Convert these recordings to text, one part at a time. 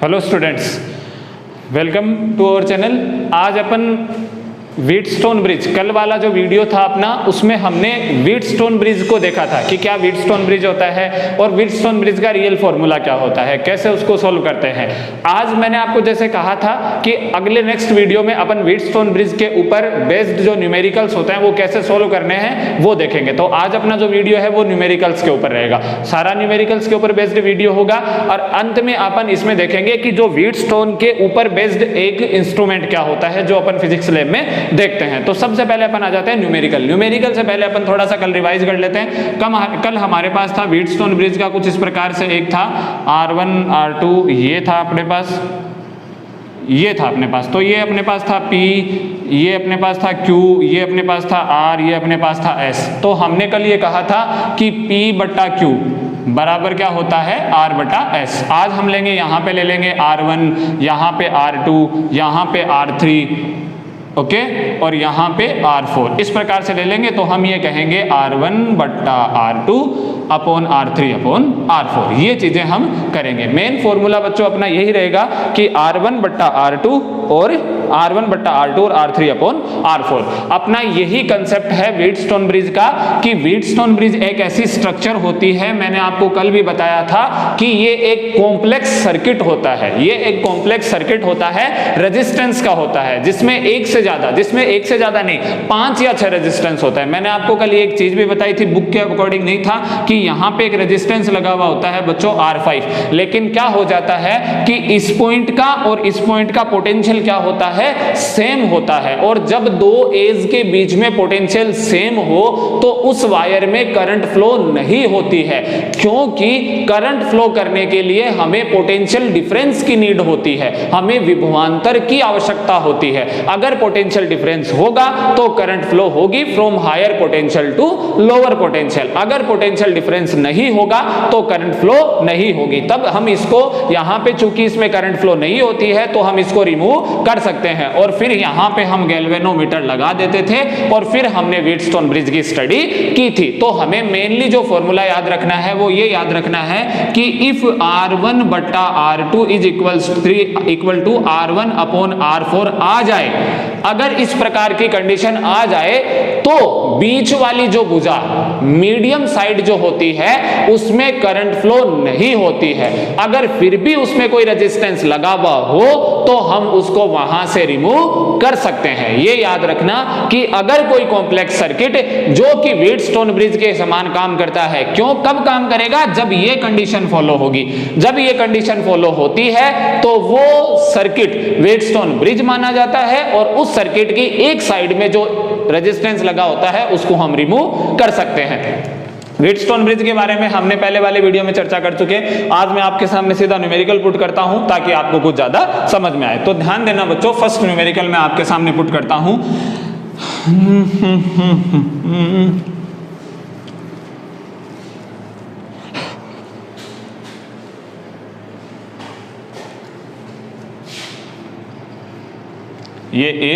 Hello students, welcome to our channel. आज अपन Wheatstone bridge, कल वाला जो वीडियो था अपना, उसमें हमने व्हीटस्टोन ब्रिज को देखा था कि क्या व्हीटस्टोन ब्रिज होता है और व्हीटस्टोन ब्रिज का रियल फॉर्मूला क्या होता है, कैसे उसको सोल्व करते हैं। आज मैंने आपको जैसे कहा था कि अगले नेक्स्ट वीडियो में अपन व्हीटस्टोन ब्रिज के ऊपर बेस्ड जो न्यूमेरिकल्स होते हैं वो कैसे सोल्व करने हैं वो देखेंगे। तो आज अपना जो वीडियो है वो न्यूमेरिकल्स के ऊपर रहेगा, सारा न्यूमेरिकल्स के ऊपर बेस्ड वीडियो होगा। और अंत में अपन इसमें देखेंगे कि जो व्हीटस्टोन के ऊपर बेस्ड एक इंस्ट्रूमेंट क्या होता है जो अपन फिजिक्स लैब में देखते हैं। तो सबसे पहले अपन आ जाते हैं न्यूमेरिकल से पहले अपन थोड़ा सा कल रिवाइज कर लेते हैं। कल हमारे पास था व्हीटस्टोन ब्रिज का कुछ इस प्रकार से, एक था R1 R2, ये था अपने पास, ये था अपने पास, तो ये अपने पास था P, ये अपने पास था Q, ये अपने पास था R, ये अपने पास था S। तो हमने कल ये कहा था कि P बट्टा Q बराबर क्या होता है R बटा S। आज हम लेंगे, यहाँ पे ले लेंगे R1, यहाँ पे R2, यहाँ पे R3, ओके, और यहाँ पे R4, इस प्रकार से ले लेंगे। तो हम ये कहेंगे R1 बट्टा R2 upon R3 upon R4, ये चीजें हम करेंगे। मेन फॉर्मूला बच्चों अपना यही रहेगा कि R1 बट्टा R2 और R1 बट्टा R2 और R3 अपॉन R4। अपना यही कंसेप्ट है व्हीटस्टोन ब्रिज का कि व्हीटस्टोन ब्रिज एक ऐसी स्ट्रक्चर होती है, मैंने आपको कल भी बताया था कि ये एक कॉम्प्लेक्स सर्किट होता है। ये एक कॉम्प्लेक्स सर्किट होता है, रेजिस्टेंस का होता है, जिसमें एक से ज्यादा नहीं, 5 या 6 रेजिस्टेंस होता है। मैंने आपको कल एक चीज भी बताई थी, बुक के अकॉर्डिंग नहीं था, कि यहां पे एक रेजिस्टेंस लगा हुआ होता है बच्चों R5, लेकिन क्या हो जाता है कि इस पॉइंट का और इस पॉइंट का पोटेंशियल क्या होता है, सेम होता है। और जब दो एज के बीच में पोटेंशियल सेम हो तो उस वायर में करंट फ्लो नहीं होती है, क्योंकि करंट फ्लो करने के लिए हमें पोटेंशियल डिफरेंस की नीड होती है, हमें विभवांतर की आवश्यकता होती है। अगर पोटेंशियल डिफरेंस होगा तो करंट फ्लो होगी from higher potential to lower potential. अगर पोटेंशियल डिफरेंस नहीं होगा तो करंट फ्लो नहीं होगी। तब हम इसको यहां पे, चूंकि इसमें करंट फ्लो नहीं होती है, तो हम इसको रिमूव कर सकते हैं। और फिर यहां पे हम गैल्वेनोमीटर लगा देते थे और फिर हमने व्हीटस्टोन ब्रिज की स्टडी की थी। तो हमें मेनली जो फॉर्मूला याद रखना है वो ये याद रखना है कि इफ R1 बट्टा R2 is equal to R1 upon R4 आ जाए, अगर इस प्रकार की कंडीशन आ जाए तो बीच वाली जो भुजा, मीडियम साइड जो होती है, उसमें करंट फ्लो नहीं होती है। अगर फिर भी उसमें कोई रेजिस्टेंस लगा हुआ हो तो हम उसको वहां से रिमूव कर सकते हैं। ये याद रखना कि अगर कोई कॉम्प्लेक्स सर्किट जो कि व्हीटस्टोन ब्रिज के समान काम करता है, क्यों, कब काम करेगा, जब ये कंडीशन फॉलो होगी। जब ये कंडीशन फॉलो होती है तो वो सर्किट व्हीटस्टोन ब्रिज माना जाता है और उस सर्किट की एक साइड में जो रेजिस्टेंस लगा होता है उसको हम रिमूव कर सकते हैं। व्हीटस्टोन ब्रिज के बारे में हमने पहले वाले वीडियो में चर्चा कर चुके हैं। आज मैं आपके सामने सीधा न्यूमेरिकल पुट करता हूं ताकि आपको कुछ ज्यादा समझ में आए। तो ध्यान देना बच्चों, फर्स्ट न्यूमेरिकल मैं आपके सामने पुट करता हूं। ये A,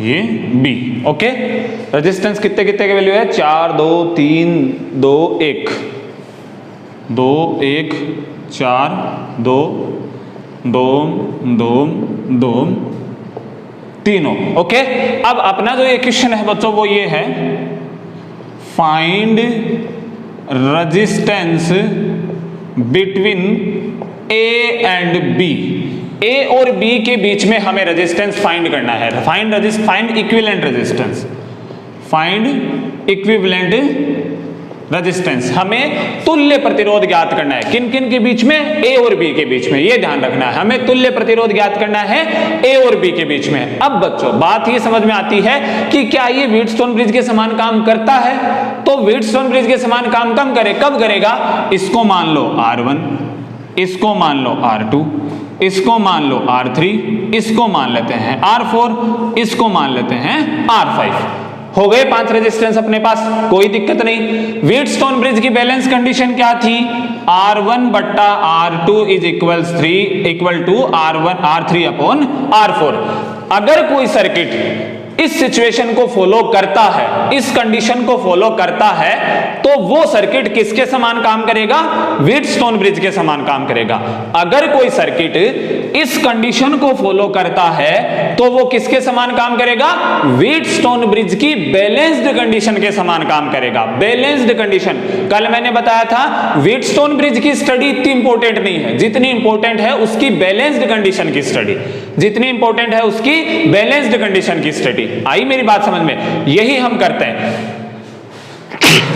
ये B, ओके। रेजिस्टेंस कितने कितने के वैल्यू है, 4 2 3 2 1 2 1 4 2 2 2 2 तीनों, ओके। अब अपना जो इक्वेशन है बच्चों वो ये है, find resistance between A and B। A और B के बीच में हमें रेजिस्टेंस फाइंड करना है। Find equivalent resistance, find equivalent resistance, हमें तुल्य प्रतिरोध ज्ञात करना है। किन किन के बीच में, A और B के बीच में, ये ध्यान रखना है। हमें तुल्य प्रतिरोध ज्ञात करना है A और B के बीच में। अब बच्चों बात ये समझ में आती है कि क्या ये व्हीटस्टोन ब्रिज के समान काम करता है? तो व्हीटस्टोन ब्रिज के समान काम कब करेगा, इसको मान लो R1, इसको मान लो R2, इसको मान लो R3, इसको मान लेते हैं R4, इसको मान लेते हैं R5। हो गए 5 रेजिस्टेंस अपने पास, कोई दिक्कत नहीं। व्हीटस्टोन ब्रिज की बैलेंस कंडीशन क्या थी? R1 बट्टा R2 is equal to R3 upon R4। अगर कोई सर्किट इस सिचुएशन को फॉलो करता है, इस कंडीशन को फॉलो करता है, तो वो सर्किट किसके समान काम करेगा? व्हीटस्टोन ब्रिज के समान काम करेगा। अगर कोई सर्किट इस कंडीशन को फॉलो करता है तो वो किसके समान काम करेगा? व्हीटस्टोन ब्रिज की बैलेंस्ड कंडीशन के समान काम करेगा। बैलेंस्ड कंडीशन, कल मैंने बताया था व्हीटस्टोन ब्रिज की स्टडी इतनी इंपॉर्टेंट नहीं है जितनी इंपॉर्टेंट है उसकी बैलेंस्ड कंडीशन की स्टडी, जितनी इंपॉर्टेंट है उसकी बैलेंस्ड कंडीशन की स्टडी। आई मेरी बात समझ में? यही हम करते हैं,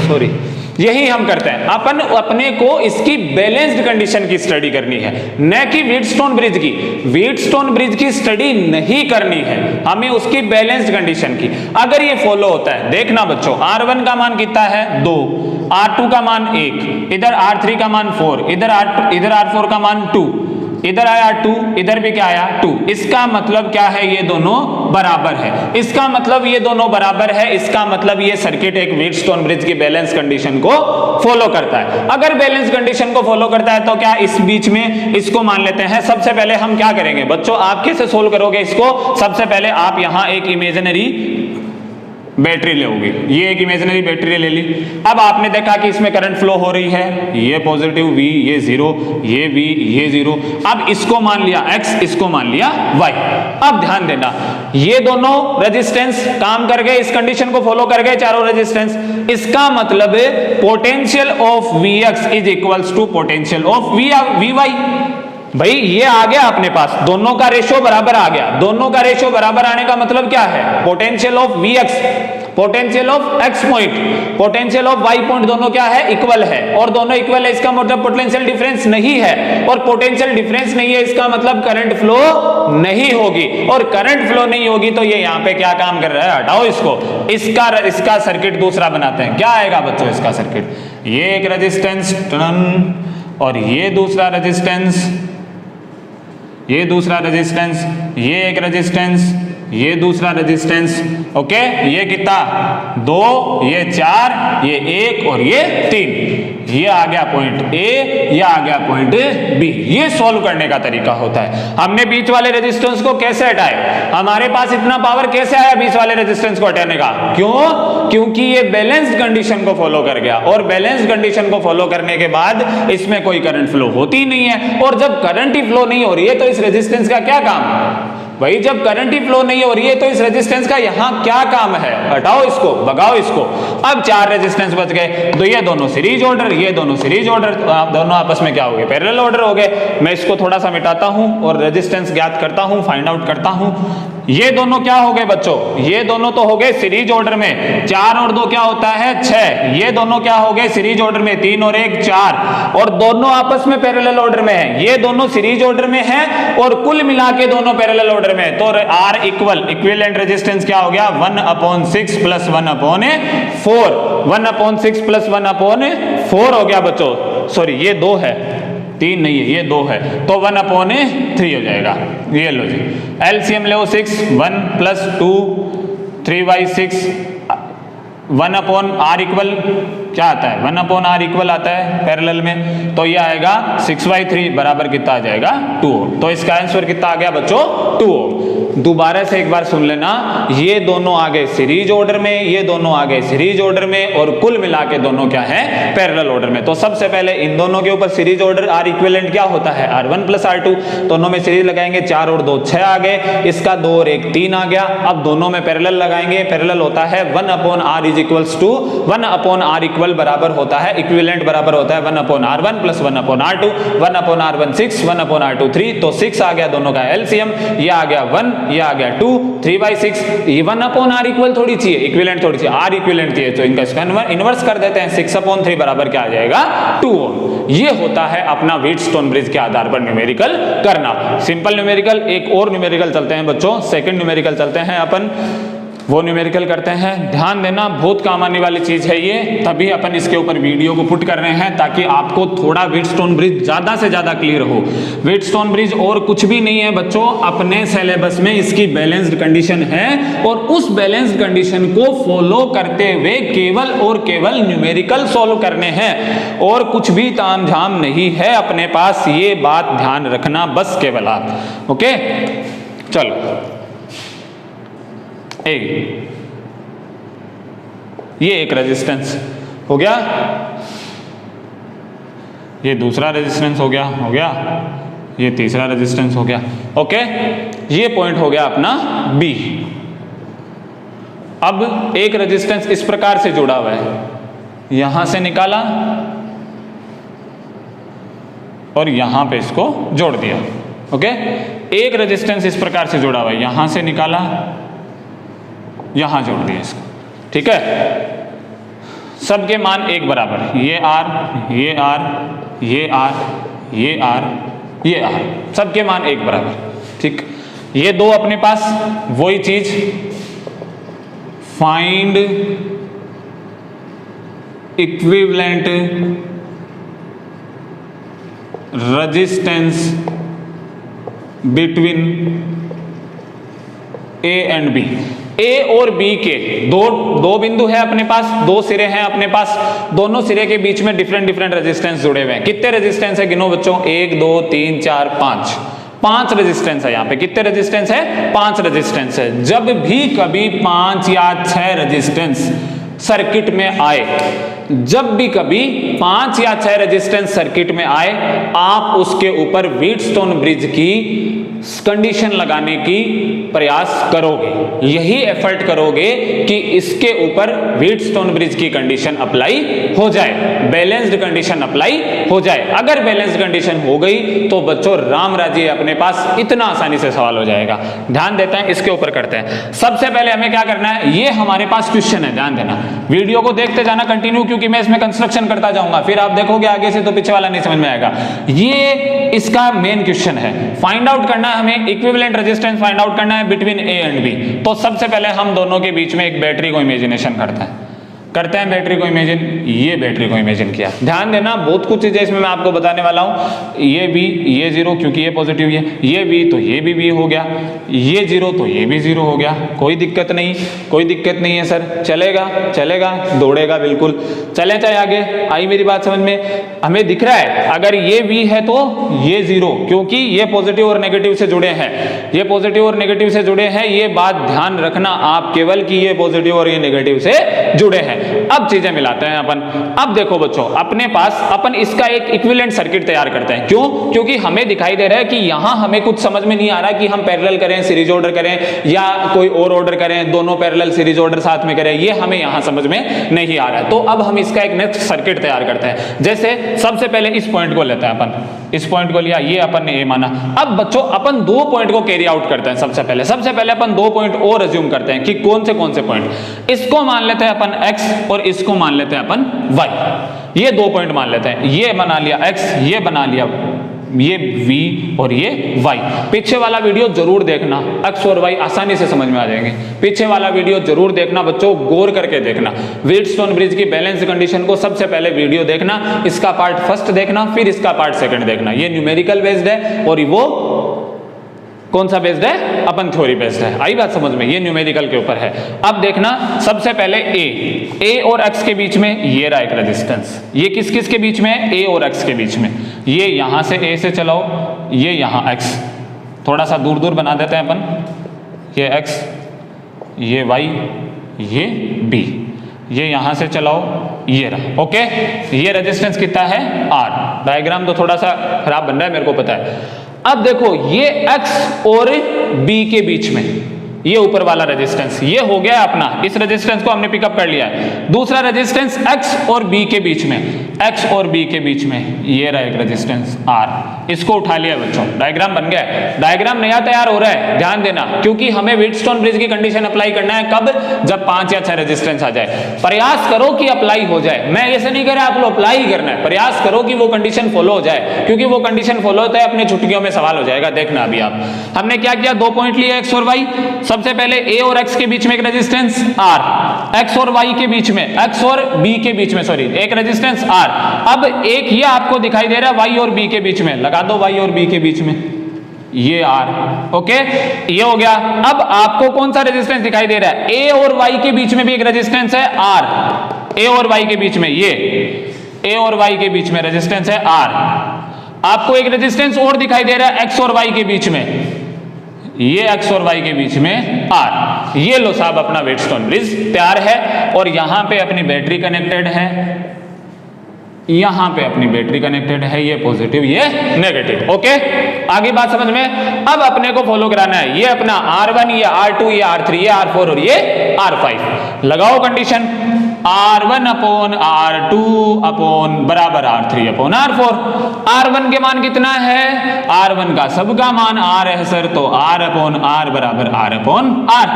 सॉरी, यही हम करते हैं। अपन अपने को इसकी बैलेंस्ड कंडीशन की स्टडी करनी है, न कि व्हीटस्टोन ब्रिज की। व्हीटस्टोन ब्रिज की स्टडी नहीं करनी है हमें, उसकी बैलेंस्ड कंडीशन की। अगर ये फॉलो होता है, देखना बच्चों, R1 का मान कितना है? 2, R2 का मान 1, इधर R3 का मान 4, इधर R4 का मान 2, इधर आया 2, इधर भी क्या आया? 2। इसका मतलब क्या है? ये दोनों बराबर है। इसका मतलब ये दोनों बराबर है, इसका मतलब ये सर्किट एक व्हीटस्टोन ब्रिज की बैलेंस कंडीशन को फॉलो करता है। अगर बैलेंस कंडीशन को फॉलो करता है तो क्या इस बीच में इसको मान लेते हैं। सबसे पहले हम क्या करेंगे बच्चों, आप कैसे सोल्व करोगे इसको? सबसे पहले आप यहां एक इमेजिनरी बैटरी लोगे, ये एक इमेजिनरी बैटरी ले ली। अब आपने देखा कि इसमें करंट फ्लो हो रही है, ये पॉजिटिव V, ये 0, ये V, ये 0। अब इसको मान लिया X, इसको मान लिया Y। अब ध्यान देना, ये दोनों रेजिस्टेंस काम कर गए, इस कंडीशन को फॉलो कर गए चारों रेजिस्टेंस। इसका मतलब potential of Vx is equals to potential of Vy। भाई ये आ गया अपने पास, दोनों का रेशियो बराबर आ गया। दोनों का रेशियो बराबर आने का मतलब क्या है? Potential of Vx, potential of x point, potential of y point, दोनों क्या है? इक्वल है। और दोनों इक्वल है इसका मतलब पोटेंशियल डिफरेंस नहीं है, और पोटेंशियल डिफरेंस नहीं है इसका मतलब करंट फ्लो नहीं होगी। और करंट फ्लो नहीं होगी तो ये यहां पे क्या काम कर रहा है? हटाओ इसको। इसका सर्किट दूसरा बनाते हैं। क्या आएगा बच्चों इसका सर्किट? ये एक रेजिस्टेंस और ये दूसरा रेजिस्टेंस, ये दूसरा रेजिस्टेंस, ये एक रेजिस्टेंस, ये दूसरा रेजिस्टेंस। ओके, ये कितना? 2, ये 4, ये 1 और ये 3। ये आ गया पॉइंट A, ये आ गया पॉइंट B। ये सॉल्व करने का तरीका होता है। हमने बीच वाले रेजिस्टेंस को कैसे हटाए? हमारे पास इतना पावर कैसे आया बीच वाले रेजिस्टेंस को हटाने का? क्यों? क्योंकि ये बैलेंस्ड कंडीशन को फॉलो कर गया, और बैलेंस्ड कंडीशन को फॉलो करने के बाद इसमें कोई करंट फ्लो होती नहीं है। और जब करंट ही फ्लो नहीं हो रही है तो इस रेजिस्टेंस का क्या काम? भाई जब करंट ही फ्लो नहीं हो रही है तो इस रेजिस्टेंस का यहां क्या काम है? हटाओ इसको, भगाओ इसको। अब 4 रेजिस्टेंस बच गए, तो ये दोनों सीरीज ऑर्डर, ये दोनों सीरीज ऑर्डर, तो आप दोनों आपस में क्या हो गए? पैरेलल ऑर्डर हो गए। मैं इसको थोड़ा सा मिटाता हूं और रेजिस्टेंस ज्ञात करता हूं, फाइंड आउट करता हूं। ये दोनों क्या हो गए बच्चों? ये दोनों तो हो गए सीरीज ऑर्डर में, 4 और 2 क्या होता है? 6। ये दोनों क्या हो गए? सीरीज ऑर्डर में, 3 और 1 4, और दोनों आपस में पैरेलल ऑर्डर में है। ये दोनों सीरीज ऑर्डर में है और कुल मिला के दोनों पैरेलल ऑर्डर में। तो R इक्विवेलेंट रेजिस्टेंस क्या हो गया? 1/6 प्लस 1/4, 1/6 प्लस 1/4 हो गया बच्चों। सॉरी, ये 2 है, 3 नहीं है, ये 2 है, तो 1/3 हो जाएगा। ये लो जी, एलसीएम ले 6, 1 + 2 3/6, 1/R इक्वल क्या आता है? 1/R इक्वल आता है पैरेलल में, तो ये आएगा 6/3 बराबर कितना आ जाएगा? 2 ओम। तो इसका आंसर कितना आ गया बच्चों? 2 ओम। दोबारा से एक बार सुन लेना, ये दोनों आ गए सीरीज ऑर्डर में, ये दोनों आ गए सीरीज ऑर्डर में, और कुल मिला के दोनों क्या है? पैरेलल ऑर्डर में। तो सबसे पहले इन दोनों के ऊपर सीरीज ऑर्डर R इक्विवेलेंट क्या होता है? R1 + R2। दोनों में सीरीज लगाएंगे, 4 और 2 6 आ गए, इसका 2 और 1 3 आ गया। अब दोनों में पैरेलल लगाएंगे, पैरेलल होता है 1/R is equals to 1/R equal बराबर होता है, इक्विवेलेंट बराबर होता है 1/R1 + 1/R2, 1/R1 6, 1/R2 3। तो 6 आ गया दोनों का एलसीएम, ये आ गया 1, ये आ गया 2, 3/6। ये 1/R इक्वल थोड़ी चाहिए, इक्विवेलेंट थोड़ी चाहिए, R इक्विवेलेंट चाहिए, तो इनका इनवर्स कर देते हैं। 6/3 बराबर क्या आ जाएगा? 2 ओम। ये होता है अपना व्हीटस्टोन ब्रिज के आधार पर न्यूमेरिकल करना। Simple numerical. एक और न्यूमेरिकल चलते हैं बच्चों, सेकंड न्यूमेरिकल चलते हैं अपन। वो न्यूमेरिकल करते हैं। ध्यान देना, बहुत काम आने वाली चीज है ये, तभी अपन इसके ऊपर वीडियो को पुट कर रहे हैं ताकि आपको थोड़ा व्हीटस्टोन ब्रिज ज्यादा से ज्यादा क्लियर हो। व्हीटस्टोन ब्रिज और कुछ भी नहीं है बच्चों, अपने सिलेबस में इसकी बैलेंस्ड कंडीशन है और उस बैलेंस्ड कंडीशन को फॉलो करते हुए केवल और केवल न्यूमेरिकल सॉल्व करने हैं और कुछ भी तामझाम नहीं है अपने पास, ये बात ध्यान रखना बस केवल आप। ओके चलो, ये एक रेजिस्टेंस हो गया, ये दूसरा रेजिस्टेंस हो गया, ये तीसरा रेजिस्टेंस हो गया। ओके, ये पॉइंट हो गया अपना बी। अब एक रेजिस्टेंस इस प्रकार से जुड़ा हुआ है, यहां से निकाला और यहां पे इसको जोड़ दिया। ओके, एक रेजिस्टेंस इस प्रकार से जुड़ा हुआ है, यहां से निकाला, यहां जोड़ दिया इसको। ठीक है, सबके मान एक बराबर, ये आर, ये आर, ये आर, ये आर, ये आर, सबके मान एक बराबर। ठीक, ये दो अपने पास वही चीज, find equivalent resistance between A and B. A और बी के दो बिंदु है अपने पास, दो सिरे हैं अपने पास, दोनों सिरे के बीच में डिफरेंट रेजिस्टेंस जुड़े हुए हैं। कितने रेजिस्टेंस है गिनो बच्चों, 1 2 3 4 5, 5 रेजिस्टेंस है यहाँ पे। कितने रेजिस्टेंस है, 5 रेजिस्टेंस है। जब भी कभी 5 या 6 रेजिस्टेंस सर्किट में आए, जब भी कभी 5 या 6 रेजिस्टेंस सर्किट में आए, आप उसके ऊपर व्हीटस्टोन ब्रिज की कंडीशन लगाने की प्रयास करोगे, यही एफर्ट करोगे कि इसके ऊपर व्हीटस्टोन ब्रिज की कंडीशन अप्लाई हो जाए, बैलेंस्ड कंडीशन अप्लाई हो जाए। अगर बैलेंस्ड कंडीशन हो गई तो बच्चों राम राजी अपने पास, इतना आसानी से सवाल हो जाएगा। ध्यान देते हैं, इसके ऊपर करते हैं। सबसे पहले हमें क्या करना है, ये हमारे पास क्वेश्चन है, ध्यान देना, वीडियो को देखते जाना कंटिन्यू, क्योंकि मैं इसमें कंस्ट्रक्शन करता जाऊंगा, फिर आप देखोगे आगे से तो पीछे वाला नहीं समझ में आएगा। ये इसका मेन क्वेश्चन है। फाइंड आउट करना है हमें, इक्विवेलेंट रेजिस्टेंस फाइंड आउट करना है बिटवीन ए एंड बी। तो सबसे पहले हम दोनों के बीच में एक बैटरी को इमेजिनेशन करते हैं बैटरी को इमेजिन। ये बैटरी को इमेजिन किया, ध्यान देना बहुत कुछ चीजें इसमें मैं आपको बताने वाला हूं। ये बी, ये जीरो, क्योंकि ये पॉजिटिव है, ये बी तो ये भी हो गया, ये जीरो तो ये भी जीरो हो गया। कोई दिक्कत नहीं, कोई दिक्कत नहीं है सर, चलेगा, दौड़ेगा बिल्कुल, चले चाहे आगे। आई मेरी बात समझ में? हमें दिख रहा है अगर ये बी है तो ये जीरो, क्योंकि ये पॉजिटिव और नेगेटिव से जुड़े हैं, ये पॉजिटिव और नेगेटिव से जुड़े हैं। ये बात ध्यान रखना आप केवल कि ये पॉजिटिव और ये नेगेटिव से जुड़े हैं। अब चीजें मिलाते हैं अपन। अब देखो बच्चों, अपने पास अपन इसका एक इक्विवेलेंट सर्किट तैयार करते हैं। क्यों? क्योंकि हमें दिखाई दे रहा है कि यहां हमें कुछ समझ में नहीं आ रहा कि हम पैरेलल करें, सीरीज ऑर्डर करें या कोई और ऑर्डर करें, दोनों पैरेलल सीरीज ऑर्डर साथ में करें, ये हमें यहां समझ में नहीं आ रहा है। तो अब हम इसका एक नेक्स्ट सर्किट तैयार करते हैं। जैसे सबसे पहले इस पॉइंट को लेते हैं अपन, इस पॉइंट को लिया, ये अपन ने ए माना। अब बच्चों अपन 2 पॉइंट को कैरी आउट करते हैं। सबसे पहले अपन 2 पॉइंट और अज्यूम करते हैं कि कौन से पॉइंट। इसको मान लेते हैं अपन x और इसको मान लेते हैं अपन y। ये 2 पॉइंट मान लेते हैं, ये बना लिया x, ये बना लिया ये v और ये y। पीछे वाला वीडियो जरूर देखना, x और y आसानी से समझ में आ जाएंगे। पीछे वाला वीडियो जरूर देखना बच्चों, गौर करके देखना। व्हीटस्टोन ब्रिज की बैलेंस कंडीशन को सबसे पहले वीडियो देखना, इसका पार्ट फर्स्ट देखना, फिर इसका पार्ट सेकंड देखना। ये न्यूमेरिकल बेस्ड है और वो कौन सा बेस्ड है, अपन थ्योरी बेस्ड है। आई बात समझ में? ये न्यूमेरिकल के ऊपर है। अब देखना, सबसे पहले ए और x के बीच में ये रहा एक रेजिस्टेंस। ये किस के बीच में है? a और x के बीच में। ये यहां से a से चलाओ, ये यहां x, थोड़ा सा दूर बना देते हैं अपन। ये x, ये y, ये b, ये यहां से चलाओ, ये रहा। ओके, ये रेजिस्टेंस कितना है? r। डायग्राम तो थोड़ा सा खराब बन रहा है, मेरे को पता है। अब देखो ये x और b के बीच में ये ऊपर वाला रेजिस्टेंस, ये हो गया अपना, इस रेजिस्टेंस को हमने पिकअप कर लिया है। दूसरा रेजिस्टेंस x और b के बीच में, x और b के बीच में ये रहा एक रेजिस्टेंस r, इसको उठा लिया बच्चों। डायग्राम बन गया। डायग्राम नया तैयार हो रहा है, ध्यान देना, क्योंकि हमें व्हीटस्टोन ब्रिज की कंडीशन अप्लाई करना है। कब? जब 5 या 6 रेजिस्टेंस आ जाए। प्रयास करो कि अप्लाई हो जाए। मैं ऐसे नहीं कह रहा आप लोग अप्लाई ही करना है, प्रयास करो कि वो कंडीशन फॉलो हो जाए, क्योंकि वो कंडीशन फॉलो होता है अपने छुट्टियों में सवाल हो जाएगा। देखना अभी आप, हमने क्या किया, 2 पॉइंट लिए x और y। सबसे पहले ए और एक्स के बीच में एक रेजिस्टेंस आर, एक्स और वाई के बीच में, एक्स और बी के बीच में सॉरी एक रेजिस्टेंस आर। अब एक ये आपको दिखाई दे रहा है वाई और बी के बीच में, लगा दो वाई और बी के बीच में ये आर, ओके ये हो गया। अब आपको कौन सा रेजिस्टेंस दिखाई दे रहा है, ए और वाई के बीच में भी एक रेजिस्टेंस है आर, ए और वाई के बीच में, ये ए और वाई के बीच में रेजिस्टेंस है आर। आपको एक रेजिस्टेंस और दिखाई दे रहा है एक्स और वाई के बीच में, ये एक्स और वाई के बीच में आर। ये लो साहब अपना व्हीटस्टोन ब्रिज तैयार है। और यहां पे अपनी बैटरी कनेक्टेड है, यहां पे अपनी बैटरी कनेक्टेड है, ये पॉजिटिव ये नेगेटिव, ओके आगे बात समझ में। अब अपने को फॉलो कराना है ये अपना R1, ये R2, ये R3, ये R4 और ये R5। लगाओ condition, R1 upon R2 upon बराबर R3 अपॉन R4। R1 के मान कितना है, R1 का सबका मान R है सर, तो R अपॉन R बराबर R अपॉन R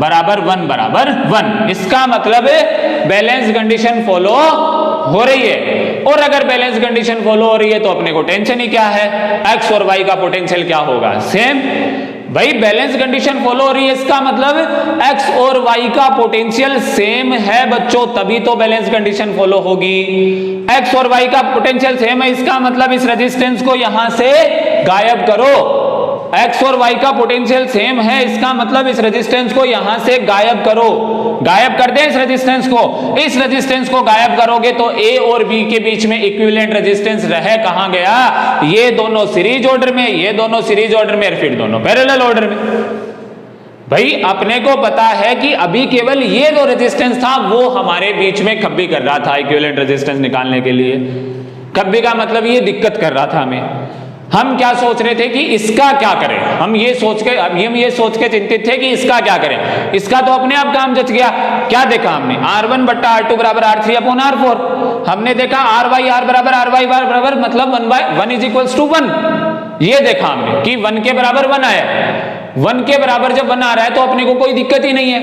बराबर 1 बराबर 1। इसका मतलब बैलेंस कंडीशन फॉलो हो रही है। और अगर बैलेंस कंडीशन फॉलो हो रही है तो अपने को टेंशन ही क्या है, एक्स और वाई का पोटेंशियल क्या होगा, सेम। भाई बैलेंस कंडीशन फॉलो हो रही है, इसका मतलब एक्स और वाई का पोटेंशियल सेम है बच्चों, तभी तो बैलेंस कंडीशन फॉलो होगी। एक्स और वाई का पोटेंशियल सेम है, इसका मतलब इस रेजिस्टेंस को यहां से गायब करो। एक्स और वाई का पोटेंशियल सेम है, इसका मतलब इस रेजिस्टेंस को यहां से गायब करो। गायब कर दें इस रेजिस्टेंस को, इस रेजिस्टेंस को गायब करोगे तो ए और बी के बीच में इक्विवेलेंट रेजिस्टेंस रह कहां गया, ये दोनों सीरीज ऑर्डर में, ये दोनों सीरीज ऑर्डर में, फिर दोनों पैरेलल ऑर्डर में। भाई अपने को पता है कि अभी केवल ये जो रेजिस्टेंस था वो हमारे बीच में खब्बी कर रहा था इक्विवेलेंट रेजिस्टेंस निकालने के लिए। खब्बी का मतलब ये दिक्कत कर रहा था हमें। हम क्या सोच रहे थे कि इसका क्या करें, हम ये सोच के चिंतित थे कि इसका क्या करें। इसका तो अपने आप काम जच गया। क्या देखा हमने, R1 बट्टा R2 बराबर R3 अपॉन R4। हमने देखा R बाई R बराबर R बाई R बराबर मतलब 1/1 इज इक्वल्स टू 1। ये देखा हमने कि 1 के बराबर 1 आया। 1 के बराबर जब 1 आ रहा है तो अपने को कोई दिक्कत ही नहीं है,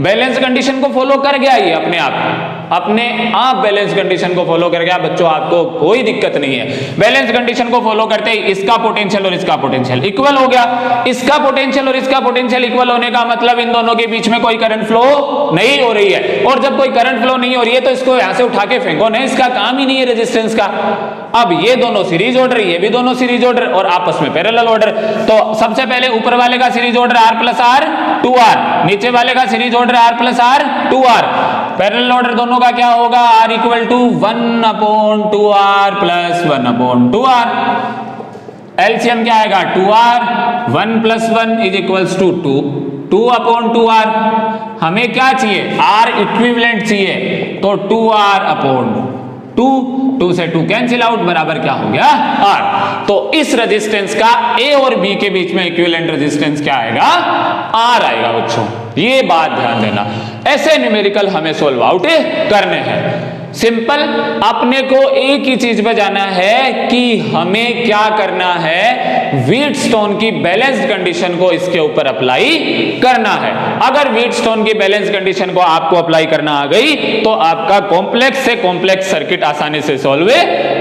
बैलेंस कंडीशन को फॉलो कर गया ये अपने आप बैलेंस कंडीशन को फॉलो कर गया बच्चों, आपको कोई दिक्कत नहीं है। बैलेंस कंडीशन को फॉलो करते ही इसका पोटेंशियल और इसका पोटेंशियल इक्वल हो गया। इसका पोटेंशियल और इसका पोटेंशियल इक्वल होने का मतलब इन दोनों के बीच में कोई करंट फ्लो नहीं हो रही है। और जब कोई करंट फ्लो नहीं हो रही है तो इसको यहां से उठा के फेंको नहीं, इसका काम ही नहीं है रेजिस्टेंस का। अब ये दोनों सीरीज ऑर्डर, ये भी दोनों सीरीज ऑर्डर और आपस में पैरेलल ऑर्डर। तो सबसे पहले ऊपर वाले का series order R plus R 2R, नीचे वाले का series order R plus R 2R। Parallel order दोनों का क्या होगा, R equal to 1 upon 2R plus 1 upon 2R। LCM क्या आएगा 2R, 1 प्लस 1 is equals to 2 upon 2R। हमें क्या चाहिए, R इक्विवेलेंट चाहिए, तो 2R अपॉन 2 से 2 कैंसिल आउट बराबर क्या हो गया R। तो इस रेजिस्टेंस का A और B के बीच में इक्विवेलेंट रेजिस्टेंस क्या आएगा, R आएगा बच्चों। ये बात ध्यान देना, ऐसे न्यूमेरिकल हमें सोल्व आउट करने हैं। सिंपल, अपने को एक ही चीज पे जाना है कि हमें क्या करना है, व्हीटस्टोन की बैलेंस्ड कंडीशन को इसके ऊपर अप्लाई करना है। अगर व्हीटस्टोन की बैलेंस कंडीशन को आपको अप्लाई करना आ गई तो आपका कॉम्प्लेक्स से कॉम्प्लेक्स सर्किट आसानी से सॉल्व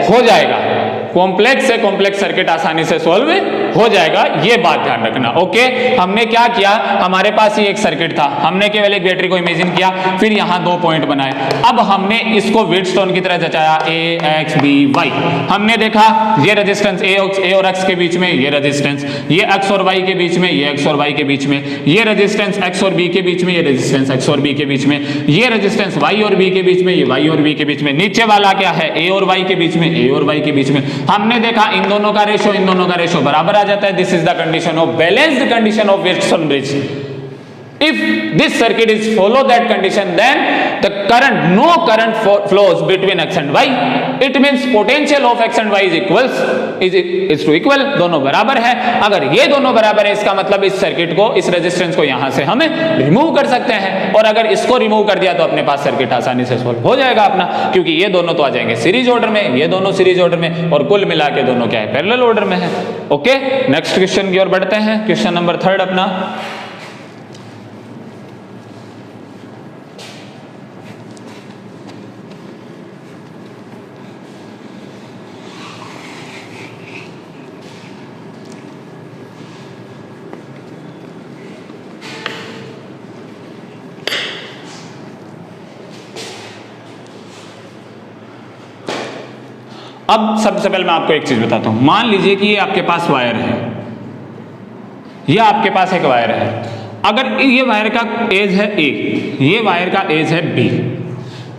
हो जाएगा। कॉम्प्लेक्स से कॉम्प्लेक्स सर्किट आसानी से सॉल्व हो जाएगा, ये बात ध्यान रखना। ओके, हमने क्या किया, हमारे पास ही एक सर्किट था, हमने केवल एक बैटरी को इमेजिन किया, फिर यहां 2 पॉइंट बनाए। अब हमने इसको व्हीटस्टोन की तरह जचाया, A X B Y। हमने देखा ये रेजिस्टेंस A और X के बीच में, ये रेजिस्टेंस ये X और Y के बीच में, ये X और Y के बीच में, ये रेजिस्टेंस X और B के बीच में, ये रेजिस्टेंस X और B के बीच में, ये रेजिस्टेंस Y और B के बीच में, ये Y और B के बीच में। नीचे वाला क्या है, A और Y के बीच में, A और Y के बीच में। हमने देखा इन दोनों का रेशो बराबर आ जाता है। This is the condition of balanced condition of Wheatstone bridge. If this circuit is follow that condition, then the no current flows between X and Y. It means potential of X and Y is to equal, दोनों बराबर है। अगर ये दोनों बराबर है इसका मतलब इस सर्किट को, इस रेजिस्टेंस को यहां से हम रिमूव कर सकते हैं। और अगर इसको रिमूव कर दिया तो अपने पास सर्किट आसानी से सोल्व हो जाएगा अपना, क्योंकि ये दोनों तो आ जाएंगे सीरीज ऑर्डर में, ये दोनों सीरीज ऑर्डर में, और कुल मिला के दोनों क्या है, पैरेलल ऑर्डर में है। ओके, नेक्स्ट क्वेश्चन की ओर बढ़ते हैं। क्वेश्चन नंबर 3 अपना, अब सबसे पहले मैं आपको एक चीज बताता हूं, मान लीजिए कि ये आपके पास वायर है, ये आपके पास एक वायर है। अगर ये वायर का एज है ए, ये वायर का एज है बी,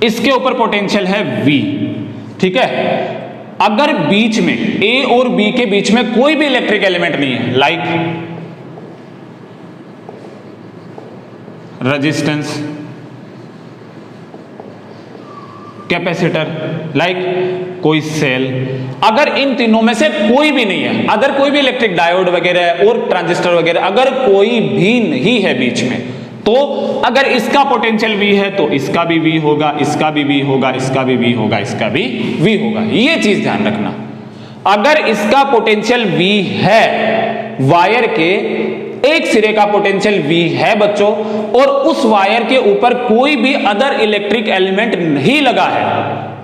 इसके ऊपर पोटेंशियल है V, ठीक है। अगर बीच में A और B के बीच में कोई भी इलेक्ट्रिक एलिमेंट नहीं है, लाइक रेजिस्टेंस, कैपेसिटर, लाइक कोई सेल, अगर इन तीनों में से कोई भी नहीं है, अगर कोई भी इलेक्ट्रिक डायोड वगैरह और ट्रांजिस्टर वगैरह अगर कोई भी नहीं है बीच में, तो अगर इसका पोटेंशियल V है तो इसका भी V होगा, इसका भी V होगा, इसका भी V होगा, इसका भी V होगा। ये चीज ध्यान रखना, अगर इसका पोटेंशियल V है, वायर के एक सिरे का पोटेंशियल V है बच्चों, और उस वायर के ऊपर कोई भी अदर इलेक्ट्रिक एलिमेंट नहीं लगा है,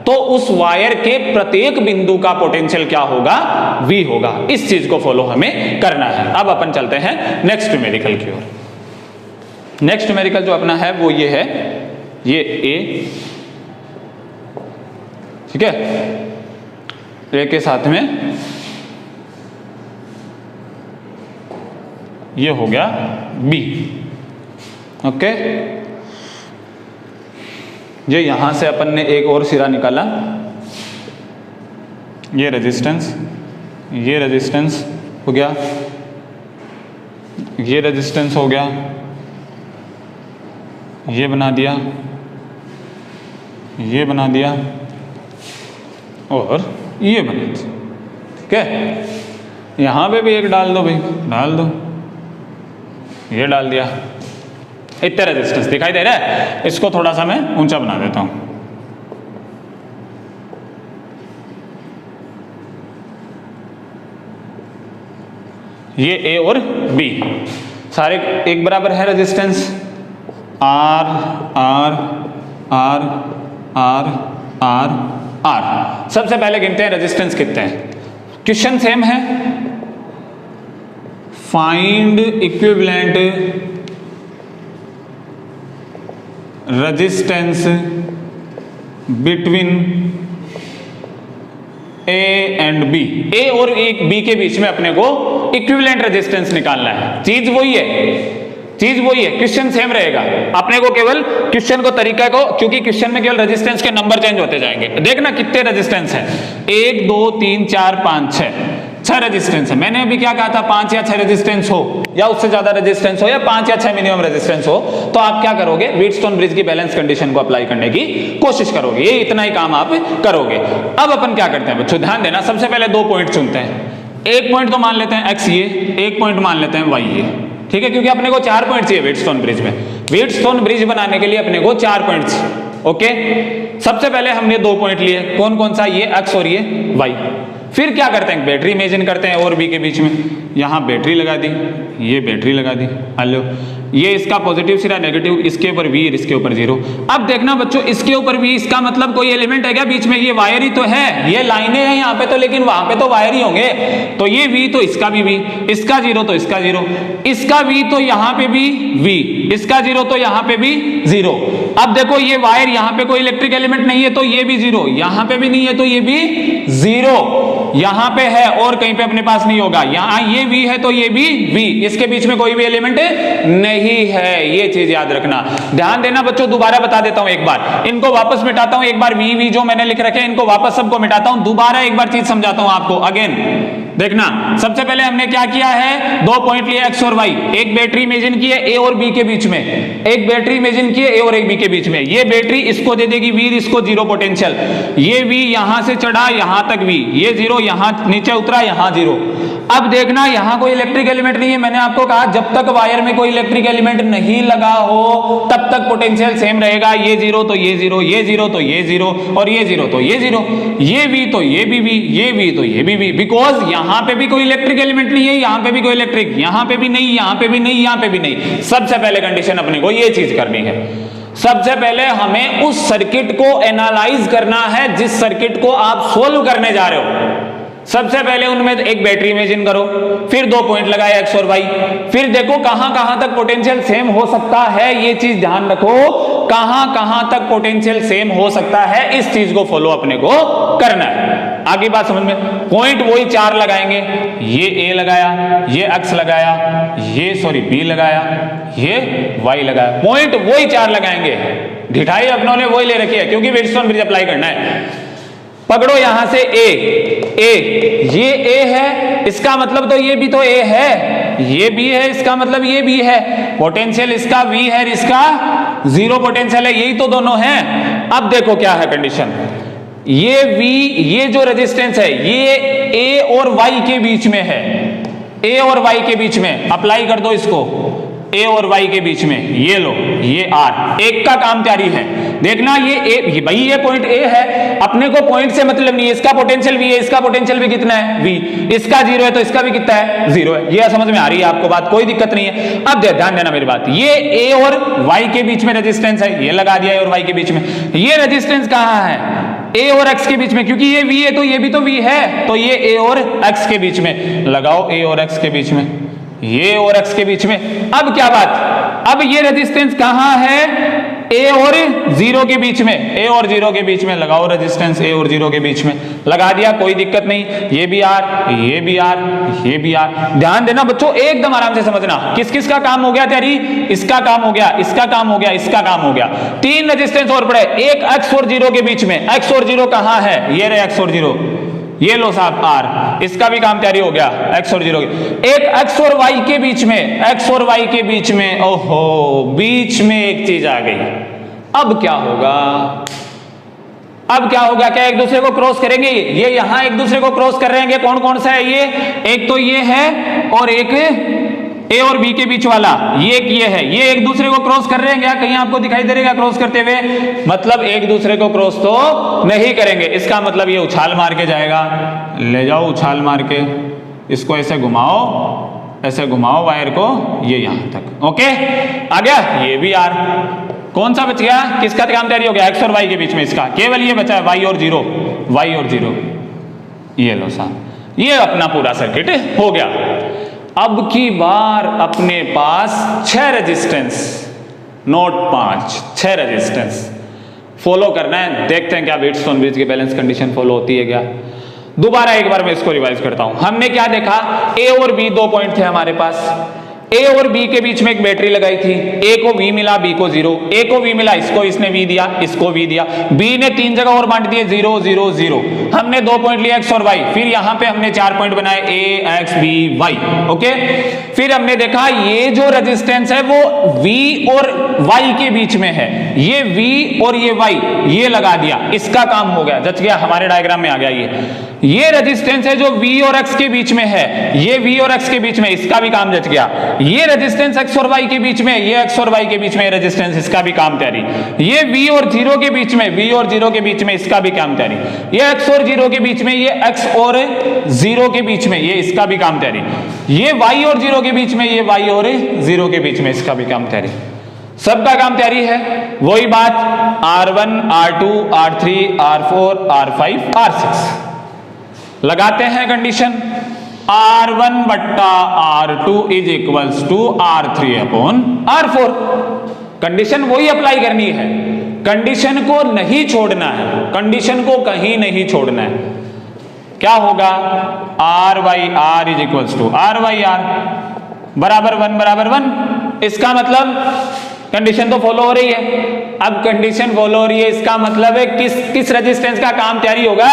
तो उस वायर के प्रत्येक बिंदु का पोटेंशियल क्या होगा? V होगा। इस चीज को फॉलो हमें करना है। अब अपन चलते हैं नेक्स्ट न्यूमेरिकल की ओर। नेक्स्ट न्यूमेरिकल जो अपना है वो ये है, ये A, ठीक है, A के साथ में ये हो गया B, ओके। ये यहां से अपन ने एक और सिरा निकाला, ये रेजिस्टेंस, ये रेजिस्टेंस हो गया, ये रेजिस्टेंस हो गया, ये बना दिया, ये बना दिया और ये बना दिया, ठीक है। यहां पे भी एक डाल दो भाई, डाल दो, ये डाल दिया। इतना रेजिस्टेंस दिखाई दे रहा है, इसको थोड़ा सा मैं ऊंचा बना देता हूं। ये A और B सारे एक बराबर है resistance, R R R R R R। सबसे पहले गिनते हैं रेजिस्टेंस कितने हैं। क्वेश्चन सेम है, find equivalent resistance between A and B। A और एक B के बीच में अपने को इक्विवेलेंट रेजिस्टेंस निकालना है। चीज वही है, चीज वही है, क्वेश्चन सेम रहेगा। अपने को केवल क्वेश्चन को तरीका को, क्योंकि क्वेश्चन में केवल रेजिस्टेंस के नंबर चेंज होते जाएंगे। देखना कितने रेजिस्टेंस है, 1 2 3 4 5 6 रेजिस्टेंस है। मैंने अभी क्या कहा था, 5 या 6 रेजिस्टेंस हो या उससे ज्यादा रेजिस्टेंस हो या 5 या 6 मिनिमम रेजिस्टेंस हो, तो आप क्या करोगे, व्हीटस्टोन ब्रिज की बैलेंस कंडीशन को अप्लाई करने की कोशिश करोगे। ये इतना ही काम आप करोगे। अब अपन क्या करते हैं बच्चों, ध्यान देना, सबसे पहले 2 पॉइंट चुनते हैं। एक पॉइंट तो मान लेते हैं x ये, एक पॉइंट मान लेते हैं y ये, ठीक है, क्योंकि अपने को 4 पॉइंट चाहिए व्हीटस्टोन ब्रिज में। व्हीटस्टोन ब्रिज बनाने के लिए अपने को 4 पॉइंट चाहिए, ओके। सबसे पहले हमने 2 पॉइंट लिए, कौन कौन सा, ये x और ये y। फिर क्या करते हैं, बैटरी इमेजिन करते हैं और B के बीच में। यहाँ बैटरी लगा दी, ये बैटरी लगा दी, हेलो, ये इसका पॉजिटिव सिरा, नेगेटिव, इसके ऊपर V, इसके ऊपर 0। अब देखना बच्चों, इसके ऊपर V, इसका मतलब कोई एलिमेंट है क्या बीच में? ये वायर ही तो है, ये लाइनें हैं यहाँ पे तो, लेकिन वहां पे तो वायर ही होंगे। तो ये V तो इसका भी V, इसका 0 तो इसका 0, इसका V तो यहाँ पे भी V, इसका 0 तो यहाँ पे भी 0। अब देखो ये वायर, यहाँ पे कोई इलेक्ट्रिक एलिमेंट नहीं है तो ये भी 0, यहाँ पे भी नहीं है तो ये भी 0, यहाँ पे है और कहीं पे अपने पास नहीं होगा। यहाँ ये V है तो ये भी V, इसके बीच में कोई भी एलिमेंट नहीं है। ये चीज याद रखना, ध्यान देना बच्चों। दोबारा बता देता हूं एक बार, इनको वापस मिटाता हूं एक बार, V जो मैंने लिख रखे हैं इनको वापस सबको मिटाता हूं, दोबारा एक बार चीज समझाता हूं आपको अगेन। देखना, सबसे पहले हमने क्या किया है, 2 पॉइंट लिए x और y, एक बैटरी इमेजिन की है A और B के बीच में, एक बैटरी इमेजिन की है A और एक B के बीच में। ये बैटरी इसको दे देगी V, इसको 0 पोटेंशियल, ये V यहां से चढ़ा यहां तक V, ये 0, यहां नीचे उतरा यहां 0। अब देखना यहां कोई इलेक्ट्रिक एलिमेंट नहीं है, मैंने आपको कहा जब तक वायर में कोई इलेक्ट्रिक एलिमेंट नहीं लगा हो तब तक पोटेंशियल सेम रहेगा। ये 0 तो ये 0, ये 0 तो ये 0 और ये 0 तो ये 0, ये V तो ये भी V, ये V तो ये भी V, बिकॉज यहां पे भी कोई इलेक्ट्रिक एलिमेंट नहीं है, यहां पे भी कोई इलेक्ट्रिक, यहां पे भी नहीं, यहां पे भी नहीं, यहां पे भी नहीं। सबसे पहले कंडीशन अपने को ये चीज करनी है, सबसे पहले हमें उस सर्किट को एनालाइज करना है जिस सर्किट को आप सोल्व करने जा रहे हो। सबसे पहले उनमें एक बैटरी इमेजिन करो, फिर 2 पॉइंट लगाए x और y, फिर देखो कहां कहां तक पोटेंशियल सेम हो सकता है। ये चीज ध्यान रखो, कहां कहां तक पोटेंशियल सेम हो सकता है, इस चीज को फॉलो अपने को करना है। आगे बात समझ में, पॉइंट वही 4 लगाएंगे, ये ए लगाया, ये एक्स लगाया, ये सॉरी बी लगाया, ये वाई लगाया, पॉइंट वही 4 लगाएंगे। ढिठाई अपनों ने वही ले रखी है क्योंकि व्हीटस्टोन ब्रिज अप्लाई करना है। पकड़ो यहां से ए, ये ए है, इसका मतलब तो ये भी तो ए है, ये बी है, इसका मतलब ये बी है, पोटेंशियल इसका वी है, इसका 0 पोटेंशियल है, यही तो दोनों हैं। अब देखो क्या है कंडीशन, ये वी, ये जो रेजिस्टेंस है ये ए और वाई के बीच में है, ए और वाई के बीच में, अप्लाई कर दो इसको ए और वाई के बीच में, ये लो, ये आर, एक का काम तैयारी है। देखना ये ए, भाई ये पॉइंट ए है, अपने को पॉइंट से मतलब नहीं है, इसका पोटेंशियल वी है, इसका पोटेंशियल भी कितना है वी, इसका 0 है तो इसका भी कितना है 0 है। ये समझ में आ रही है आपको बात, कोई दिक्कत नहीं है। अब ध्यान देना मेरी बात, ये ए और वाई के बीच में रेजिस्टेंस है, ये लगा दिया ए और वाई के बीच में। ये रेजिस्टेंस कहां है, ए और एक्स के बीच में, क्योंकि ये वी है तो ये भी तो वी है, तो ये ए और एक्स के बीच में लगाओ, ए और एक्स के बीच में, ये और एक्स के बीच में। अब क्या बात, अब ये रेजिस्टेंस कहां है, ए और 0 के बीच में, ए और 0 के बीच में लगाओ रेजिस्टेंस, ए और 0 के बीच में लगा दिया, कोई दिक्कत नहीं। ये भी आर, ये भी आर, ये भी आर। ध्यान देना बच्चों, एकदम आराम से समझना, किस किस का काम हो गया तैयारी, इसका काम हो गया, इसका काम हो गया, इसका काम हो गया। 3 रेजिस्टेंस और पड़े, एक एक्स और 0 के बीच में, एक्स और 0 कहां है, ये रहे एक्स और 0, ये लो साहब आर, इसका भी काम तैयारी हो गया, एक्स और 0 के। एक एक्स और वाई के बीच में, एक्स और वाई के बीच में, ओहो बीच में एक चीज आ गई। अब क्या होगा, अब क्या होगा, क्या एक दूसरे को क्रॉस करेंगे, ये यहां एक दूसरे को क्रॉस कर रहे हैं, कौन कौन सा है ये, एक तो ये है और एक ए और बी के बीच वाला, ये है, ये एक दूसरे को क्रॉस कर रहे हैं क्या, कहीं आपको दिखाई दे रहा है क्रॉस करते हुए, मतलब एक दूसरे को क्रॉस तो नहीं करेंगे। इसका मतलब ये उछाल मार के जाएगा, ले जाओ उछाल मार के, इसको ऐसे घुमाओ, ऐसे घुमाओ वायर को, ये यहां तक, ओके आ गया। ये भी आर, कौन सा बच गया, किसका काम तैयारी हो गया, एक्स और वाई के बीच में, इसका केवल ये बचा है वाई और 0, वाई और 0, ये लो साहब, ये अपना पूरा सर्किट हो गया। अब की बार अपने पास 6 रेजिस्टेंस, नोट 5, 6 रेजिस्टेंस फॉलो करना है। देखते हैं क्या व्हीटस्टोन ब्रिज की बैलेंस कंडीशन फॉलो होती है क्या। दोबारा एक बार मैं इसको रिवाइज करता हूं। हमने क्या देखा, ए और बी 2 पॉइंट थे हमारे पास, ए और बी के बीच में एक बैटरी लगाई थी, ए को वी मिला, बी को 0, ए को वी मिला, इसको इसने वी दिया, इसको वी दिया, बी ने 3 जगह और बांट दिए 0 0 0। हमने 2 पॉइंट लिए एक्स और वाई, फिर यहां पे हमने 4 पॉइंट बनाए ए एक्स बी वाई, ओके। फिर हमने देखा ये जो रेजिस्टेंस है वो वी और वाई के बीच में है, ये वी और ये वाई, ये लगा दिया, इसका काम हो गया, जच गया, हमारे डायग्राम में आ गया। ये रेजिस्टेंस है जो वी और एक्स के बीच में है, ये वी और एक्स के बीच में, इसका भी काम जच गया। ये रेजिस्टेंस एक्स और वाई के बीच में, ये एक्स और वाई के बीच में रेजिस्टेंस, इसका भी काम तैयारी। ये वी और 0 के बीच में, वी और 0 के बीच में, इसका भी काम तैयारी। ये एक्स और 0 के बीच में, ये एक्स और 0 के बीच में, ये इसका भी काम तैयारी। ये वाई और 0 के बीच में, ये वाई और 0 के बीच में, इसका भी काम तैयारी। सबका काम तैयारी है, वही बात R1 R2 R3 R4 R5 R6 लगाते हैं कंडीशन। R1 बट्टा R2 is equals to R3 upon R4। Condition वही अप्लाई करनी है, कंडीशन को नहीं छोड़ना है, कंडीशन को कहीं नहीं छोड़ना है। क्या होगा, R by R is equals to R by R बराबर 1 बराबर 1। इसका मतलब कंडीशन तो फॉलो हो रही है। अब कंडीशन फॉलो हो रही है, इसका मतलब है किस रेजिस्टेंस का काम तैयारी होगा,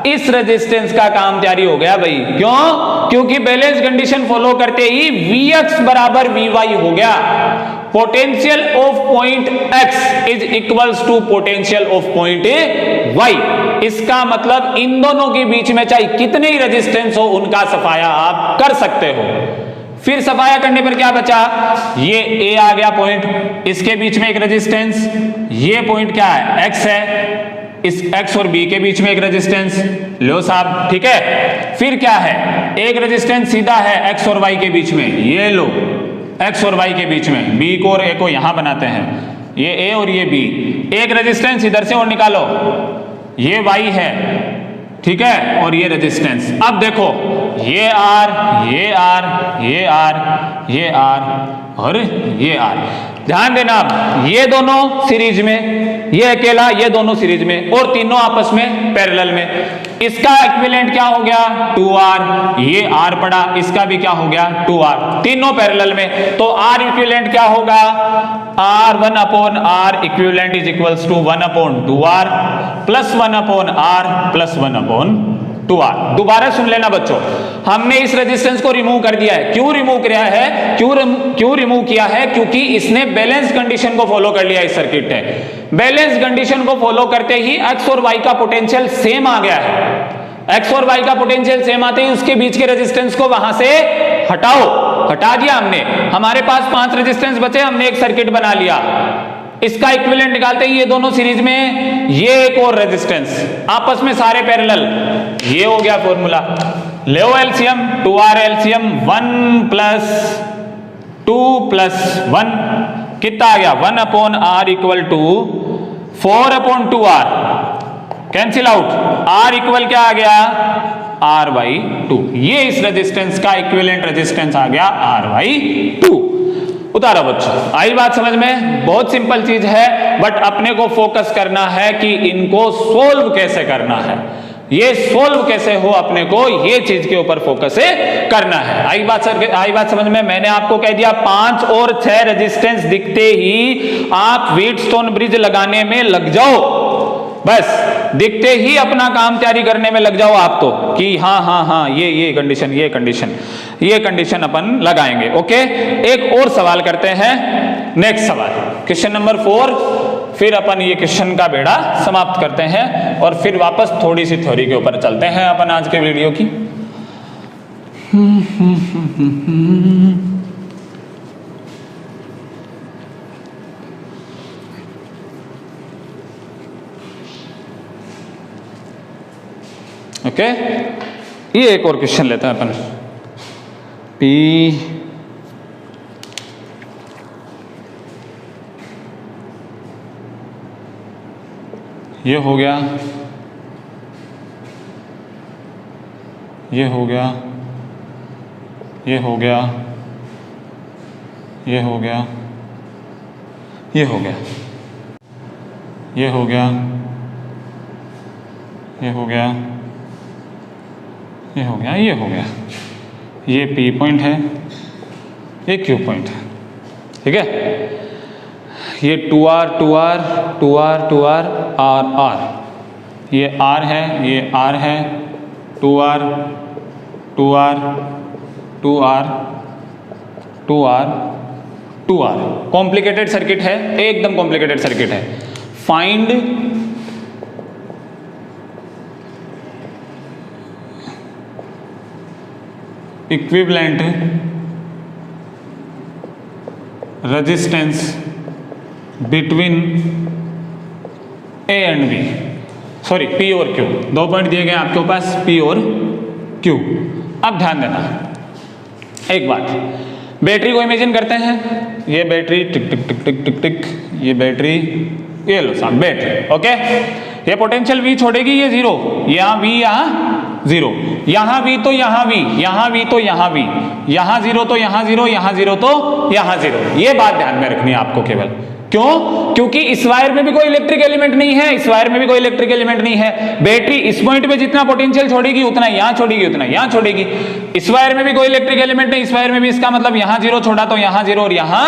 इस रेजिस्टेंस का काम तैयारी हो गया भाई। क्यों, क्योंकि बैलेंस कंडीशन फॉलो करते ही Vx बराबर Vy हो गया। Potential of point x is equals to potential of point y। इसका मतलब इन दोनों के बीच में चाहे कितने ही रेजिस्टेंस हो, उनका सफाया आप कर सकते हो। फिर सफाया करने पर क्या बचा, ये A आ गया पॉइंट, इसके बीच में एक रेजिस्टेंस, ये पॉइंट क्या है, X है, इस X और B के बीच में एक रेजिस्टेंस लो साहब, ठीक है। फिर क्या है, एक रेजिस्टेंस सीधा है X और Y के बीच में, ये लो X और Y के बीच में, B को और A को यहां बनाते हैं, ये A और ये B। एक रेजिस्टेंस इधर से और निकालो, ये Y है, ठीक है, और ये रेजिस्टेंस। अब देखो ये R, ये R, ये R, ये R और ये R। ध्यान देना आप, ये दोनों सीरीज में, ये अकेला, ये दोनों सीरीज में, और तीनों आपस में पैरेलल में। इसका इक्विवेलेंट क्या हो गया 2R, ये R पड़ा, इसका भी क्या हो गया 2R, तीनों पैरेलल में। तो R इक्विवेलेंट क्या होगा R 1/R equivalent is equals to 1/2R plus 1/R plus 1/2R। दोबारा सुन लेना बच्चों, हमने इस रेजिस्टेंस को रिमूव कर दिया है। क्यों रिमूव किया है, क्यों रिमूव किया है, क्योंकि इसने बैलेंस कंडीशन को फॉलो कर लिया इस सर्किट ने। बैलेंस कंडीशन को फॉलो करते ही x और y का पोटेंशियल सेम आ गया है। x और y का पोटेंशियल सेम आते ही उसके बीच के रेजिस्टेंस को वहां से हटाओ, हटा दिया हमने। हमारे पास 5 रेजिस्टेंस बचे, हमने एक सर्किट बना लिया। इसका इक्विवेलेंट निकालते ही ये दोनों सीरीज में, ये एक और रेजिस्टेंस आपस में सारे पैरेलल, ये हो गया फॉर्मूला। ले एलसीएम 2R एलसीएम 1 + 2 + 1 कितना आ गया 1/R equal to 4/2R, cancel out, R equal क्या आ गया R/2। ये इस रेजिस्टेंस का इक्विवेलेंट रेजिस्टेंस आ गया R/2। उतारो बच्चों, आई बात समझ में? बहुत सिंपल चीज है, बट अपने को फोकस करना है कि इनको सोल्व कैसे करना है, ये सोल्व कैसे हो, अपने को ये चीज के ऊपर फोकस करना है। आई बात समझ में? मैंने आपको कह दिया 5 और 6 रेजिस्टेंस दिखते ही आप व्हीटस्टोन ब्रिज लगाने में लग जाओ, बस दिखते ही अपना काम तैयारी करने में लग जाओ आप तो, कि हाँ ये कंडीशन अपन लगाएंगे। ओके, एक और सवाल करते हैं, नेक्स्ट सवाल क्वेश्चन नंबर 4, फिर अपन ये क्वेश्चन का बेड़ा समाप्त करते हैं और फिर वापस थोड़ी सी थ्योरी के ऊपर चलते हैं अपन आज के वीडियो की। ओके, ये एक और क्वेश्चन लेते हैं अपन। P ये हो गया, ये हो गया, ये हो गया, ये हो गया, ये हो गया, ये हो गया, ये हो गया, ये हो गया, ये हो गया, ये P पॉइंट है, ये Q पॉइंट है, ठीक है। ये 2R 2R 2R 2R R R, ये R है, ये R है, 2R 2R 2R 2R 2R, complicated circuit है, एकदम कॉम्प्लिकेटेड सर्किट है। Find equivalent resistance between A and B, sorry P और Q, 2 पॉइंट दिए गए आपके पास P और Q। अब ध्यान देना एक बात, बैटरी को इमेजिन करते हैं, ये बैटरी टिक टिक टिक टिक टिक टिक, ये बैटरी, ये लो साहब बैटरी, ओके। ये पोटेंशियल V छोड़ेगी, ये 0, यहाँ V, यहाँ 0, यहाँ V तो यहाँ V, यहाँ V तो यहाँ V, यहाँ 0 तो यहाँ 0, यहाँ 0 तो यहाँ 0। ये बात ध्यान में रखनी है आपको केवल। क्यों? क्योंकि इस वायर में भी कोई इलेक्ट्रिक एलिमेंट नहीं है, इस वायर में भी कोई इलेक्ट्रिक एलिमेंट नहीं है। बैटरी इस पॉइंट पे जितना पोटेंशियल छोड़ेगी उतना यहाँ छोड़ेगी, उतना यहाँ छोड़ेगी। इस वायर में भी कोई इलेक्ट्रिक एलिमेंट नहीं, इस वायर में भी, इसका मतलब यहाँ 0 छोड़ा तो यहाँ 0 और यहाँ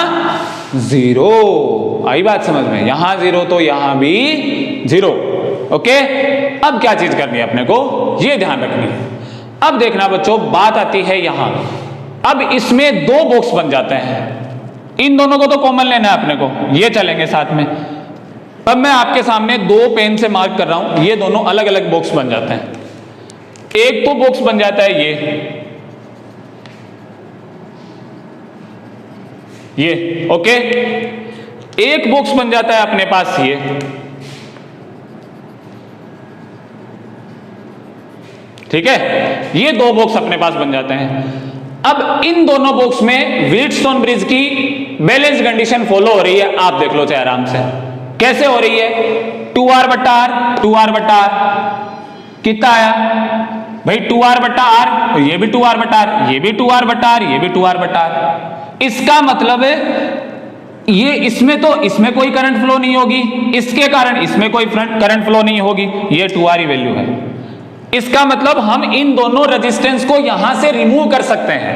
0। आई बात समझ में? यहाँ 0 तो यहाँ भी 0। ओके, अब क्या चीज करनी है अपने को, ये ध्यान रखनी है। अब देखना बच्चों, बात आती है यहां, अब इसमें 2 बॉक्स बन जाते हैं, इन दोनों को तो कॉमन लेना है अपने को, ये चलेंगे साथ में। अब मैं आपके सामने 2 पेन से मार्क कर रहा हूं, ये दोनों अलग अलग बॉक्स बन जाते हैं। एक तो बॉक्स बन जाता है ये, ओके। एक बॉक्स बन जाता है अपने पास ये, ठीक है। ये 2 बॉक्स अपने पास बन जाते हैं। अब इन दोनों बॉक्स में व्हीटस्टोन ब्रिज की बैलेंस कंडीशन फॉलो हो रही है, आप देख लो चाहे आराम से। कैसे हो रही है? 2R/R 2R/R कितना आया भाई? 2R/R, ये भी 2R/R, ये भी 2R/R, ये भी 2R/R। इसका मतलब है ये इसमें कोई करंट फ्लो नहीं होगी, इसके कारण इसमें कोई करंट फ्लो नहीं होगी, ये 2R ही वैल्यू है। इसका मतलब हम इन दोनों रेजिस्टेंस को यहां से रिमूव कर सकते हैं।